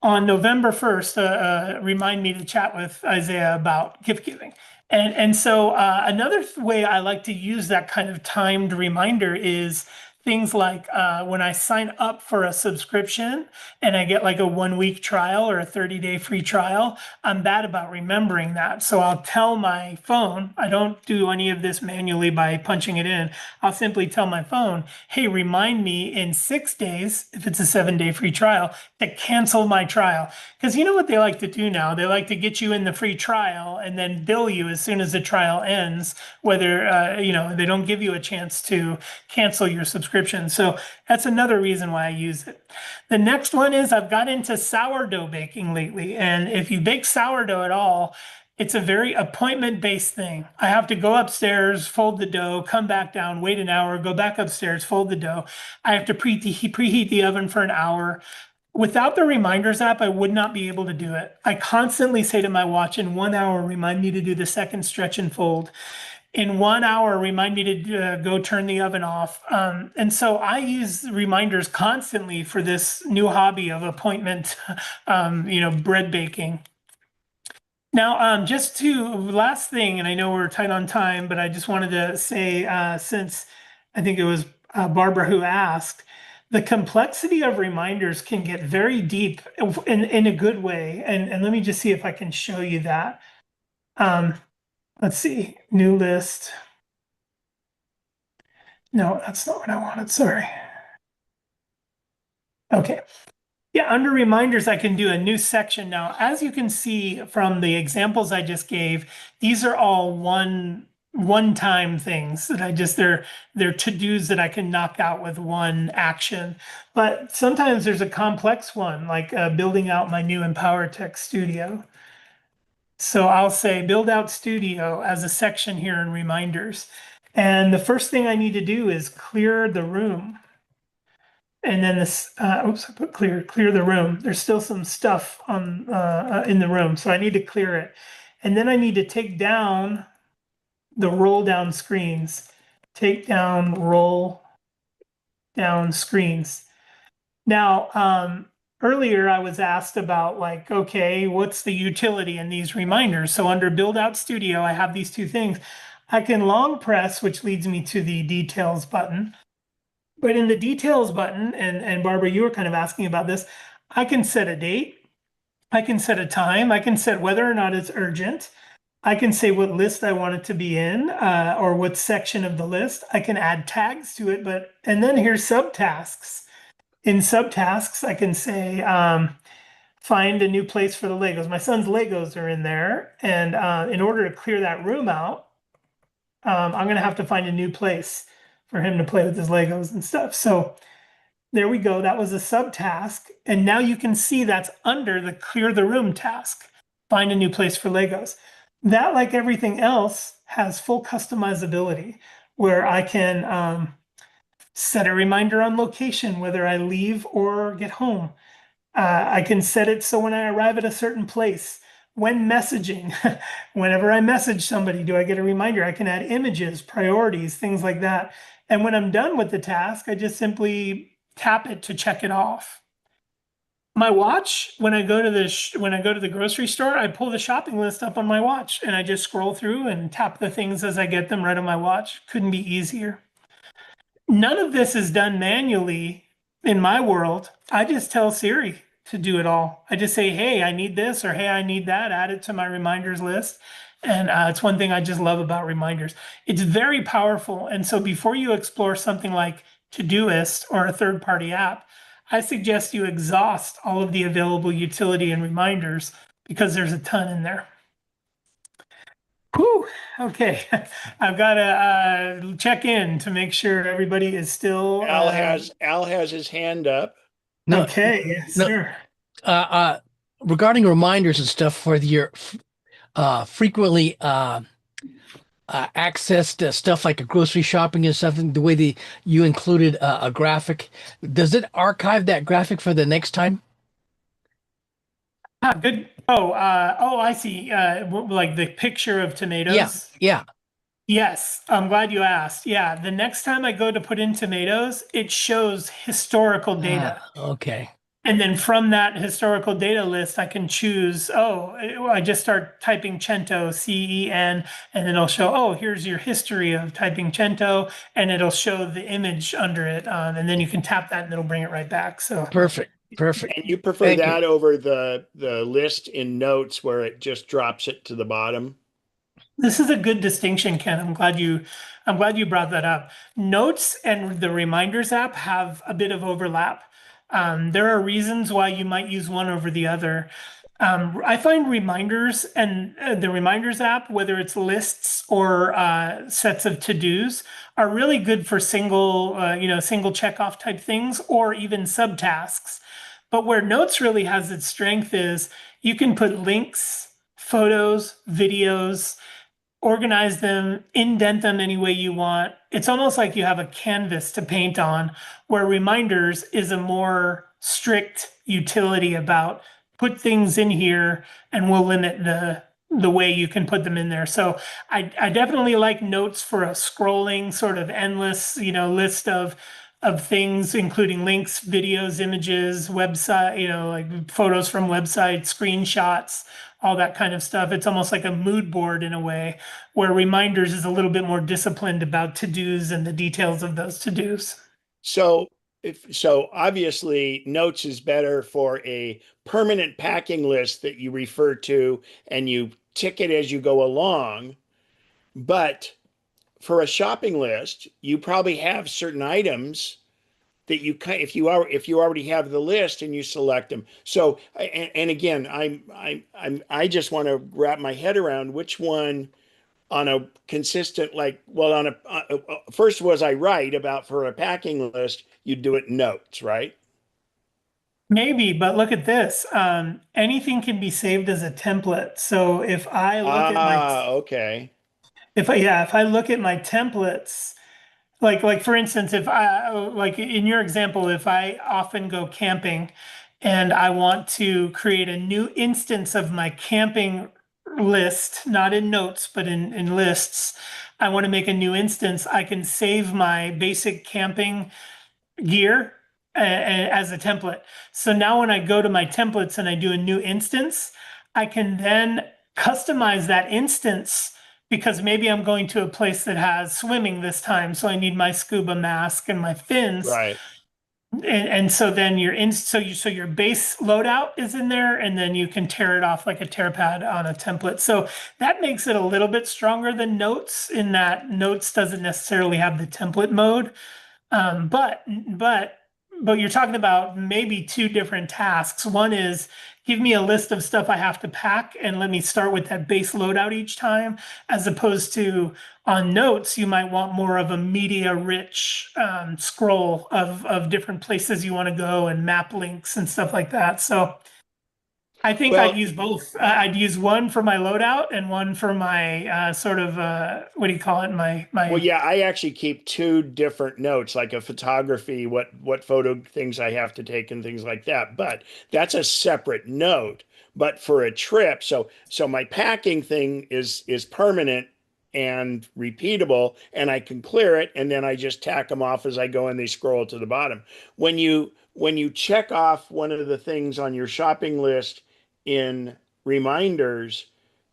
On November 1st, remind me to chat with Isaiah about gift giving. And so another way I like to use that kind of timed reminder is things like when I sign up for a subscription and I get like a 1-week trial or a 30-day free trial, I'm bad about remembering that. So I'll tell my phone, I don't do any of this manually by punching it in. I'll simply tell my phone, hey, remind me in 6 days, if it's a 7-day free trial, to cancel my trial. Because you know what they like to do now? They like to get you in the free trial and then bill you as soon as the trial ends, whether, they don't give you a chance to cancel your subscription subscription. So that's another reason why I use it. The next one is I've got into sourdough baking lately. And if you bake sourdough at all, it's a very appointment-based thing. I have to go upstairs, fold the dough, come back down, wait an hour, go back upstairs, fold the dough. I have to preheat the oven for an hour. Without the reminders app, I would not be able to do it. I constantly say to my watch, in 1 hour, remind me to do the second stretch and fold. In 1 hour, remind me to go turn the oven off. And so I use reminders constantly for this new hobby of appointment, bread baking. Now, just to last thing, and I know we're tight on time, but I just wanted to say, since I think it was Barbara who asked, the complexity of reminders can get very deep in a good way. And let me just see if I can show you that. Let's see, new list. No, that's not what I wanted, sorry. Okay. Yeah, under reminders, I can do a new section now. As you can see from the examples I just gave, these are all one-time things that they're to-dos that I can knock out with one action. But sometimes there's a complex one, like building out my new EmpowerTech studio. So I'll say build out studio as a section here in reminders. And the first thing I need to do is clear the room. And then this, oops, I put clear the room. There's still some stuff on in the room, so I need to clear it. And then I need to take down the roll down screens. Take down, roll down screens. Now, earlier I was asked about like, okay, what's the utility in these reminders? So under Build Out Studio, I have these two things. I can long press, which leads me to the details button. But in the details button, and Barbara, you were kind of asking about this, I can set a date, I can set a time, I can set whether or not it's urgent, I can say what list I want it to be in, or what section of the list. I can add tags to it, and then here's subtasks. In subtasks, I can say, find a new place for the Legos. My son's Legos are in there, and in order to clear that room out, I'm gonna have to find a new place for him to play with his Legos and stuff. So there we go. That was a subtask. And now you can see that's under the clear the room task. Find a new place for Legos. That, like everything else, has full customizability where I can set a reminder on location, whether I leave or get home. I can set it so when I arrive at a certain place, when messaging, whenever I message somebody, do I get a reminder? I can add images, priorities, things like that. And when I'm done with the task, I just simply tap it to check it off. My watch, when I go to the grocery store, I pull the shopping list up on my watch and I just scroll through and tap the things as I get them right on my watch. Couldn't be easier. None of this is done manually in my world. I just tell Siri to do it all. I just say, hey, I need this, or hey, I need that, add it to my reminders list. And it's one thing I just love about reminders. It's very powerful. And so before you explore something like Todoist or a third-party app, I suggest you exhaust all of the available utility and reminders because there's a ton in there. Whew, okay, I've got to check in to make sure everybody is still. Al has his hand up. No, okay, yes, no, sir. Regarding reminders and stuff for your frequently accessed stuff like a grocery shopping and something, the way you included a graphic, does it archive that graphic for the next time? Good. Oh, I see. Like the picture of tomatoes. Yeah. Yes, I'm glad you asked. Yeah, the next time I go to put in tomatoes, it shows historical data. Okay. And then from that historical data list, I can choose, I just start typing Cento, CEN, and then it'll show, oh, here's your history of typing Cento, and it'll show the image under it. And then you can tap that and it'll bring it right back. So Perfect. And you prefer that over the list in notes where it just drops it to the bottom? This is a good distinction, Ken. I'm glad you brought that up. Notes and the reminders app have a bit of overlap. There are reasons why you might use one over the other. I find reminders and the reminders app, whether it's lists or sets of to-dos, are really good for single checkoff type things or even subtasks. But where Notes really has its strength is you can put links, photos, videos, organize them, indent them any way you want. It's almost like you have a canvas to paint on, where reminders is a more strict utility about put things in here and we'll limit the way you can put them in there. So I definitely like notes for a scrolling sort of endless, list of things, including links, videos, images, website, like photos from websites, screenshots, all that kind of stuff. It's almost like a mood board in a way, where reminders is a little bit more disciplined about to-dos and the details of those to-dos. So obviously Notes is better for a permanent packing list that you refer to and you tick it as you go along. But for a shopping list, you probably have certain items that if you already have the list and you select them. So and again, I just want to wrap my head around which one on a consistent, like, well, on first, was I right about for a packing list you do it in Notes, right? Maybe, but look at this. Anything can be saved as a template. So if I look at Okay. if I look at my templates, like for instance, if I like in your example, if I often go camping and I want to create a new instance of my camping list, not in notes, but in lists, I want to make a new instance, I can save my basic camping gear as a template. So now when I go to my templates and I do a new instance, I can then customize that instance because maybe I'm going to a place that has swimming this time. So I need my scuba mask and my fins. Right. And so then so your base loadout is in there, and then you can tear it off like a tear pad on a template. So that makes it a little bit stronger than Notes, in that Notes doesn't necessarily have the template mode. But you're talking about maybe two different tasks. One is give me a list of stuff I have to pack and let me start with that base loadout each time, as opposed to on Notes, you might want more of a media rich scroll of different places you want to go and map links and stuff like that. So I think Well, I'd use both. I'd use one for my loadout and one for my sort of what do you call it? well, yeah, I actually keep two different notes, like a photography, what photo things I have to take and things like that. But that's a separate note. But for a trip, so my packing thing is permanent and repeatable, and I can clear it, and then I just tack them off as I go, and they scroll to the bottom. When you check off one of the things on your shopping list in reminders,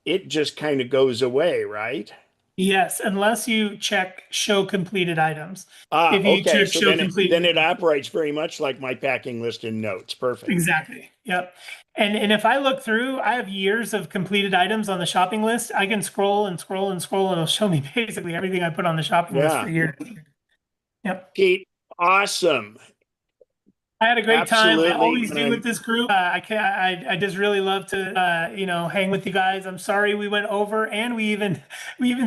it just kind of goes away, right? Yes, unless you check show completed items. If you Okay. check So show then completed, it operates very much like my packing list in Notes. Perfect. exactly. Yep. And if I look through, I have years of completed items on the shopping list. I can scroll and scroll and scroll, and it'll show me basically everything I put on the shopping list for Yeah. years. Yep. Pete, awesome. I had a great time. I Absolutely. always do with this group. I just really love to hang with you guys. I'm sorry we went over, and we even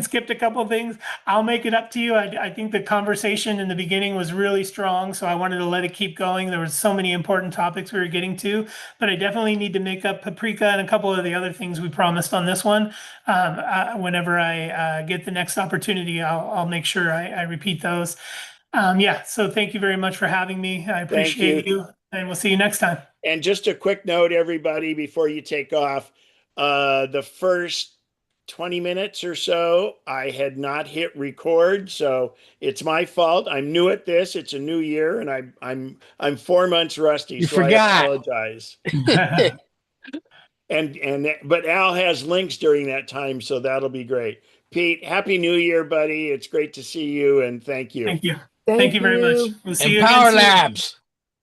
skipped a couple of things. I'll make it up to you. I think the conversation in the beginning was really strong, so I wanted to let it keep going. There were so many important topics we were getting to, but I definitely need to make up Paprika and a couple of the other things we promised on this one. Whenever I get the next opportunity, I'll make sure I repeat those. Yeah, so thank you very much for having me. I Thank appreciate you. you, and we'll see you next time. And just a quick note, everybody, before you take off, the first 20 minutes or so, I had not hit record, so it's my fault. I'm new at this. It's a new year, and I'm 4 months rusty, You so I forgot. apologize. But Al has links during that time, so that'll be great. Pete, happy new year, buddy. It's great to see you, and thank you. Thank you. Thank Thank you very much. you. We'll see And you again Power soon. Labs.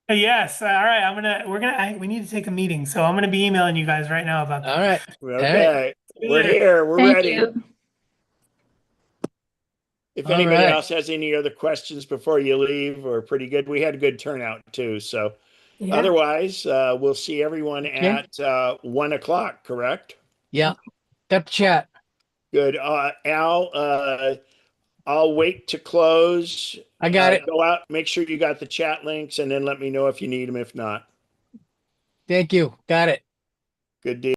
Yes. All right. We need to take a meeting, so I'm gonna be emailing you guys right now about that. All right. Okay. We're here. We're Thank ready. you. If All anybody right. else has any other questions before you leave, we're pretty good. We had a good turnout too. So Yeah. Otherwise, we'll see everyone Okay. at 1 o'clock, correct? Yeah. Got the chat. Good. Al, I'll wait to close. I got it. Go out, make sure you got the chat links, and then let me know if you need them. If not, Thank you. Got it. good deal.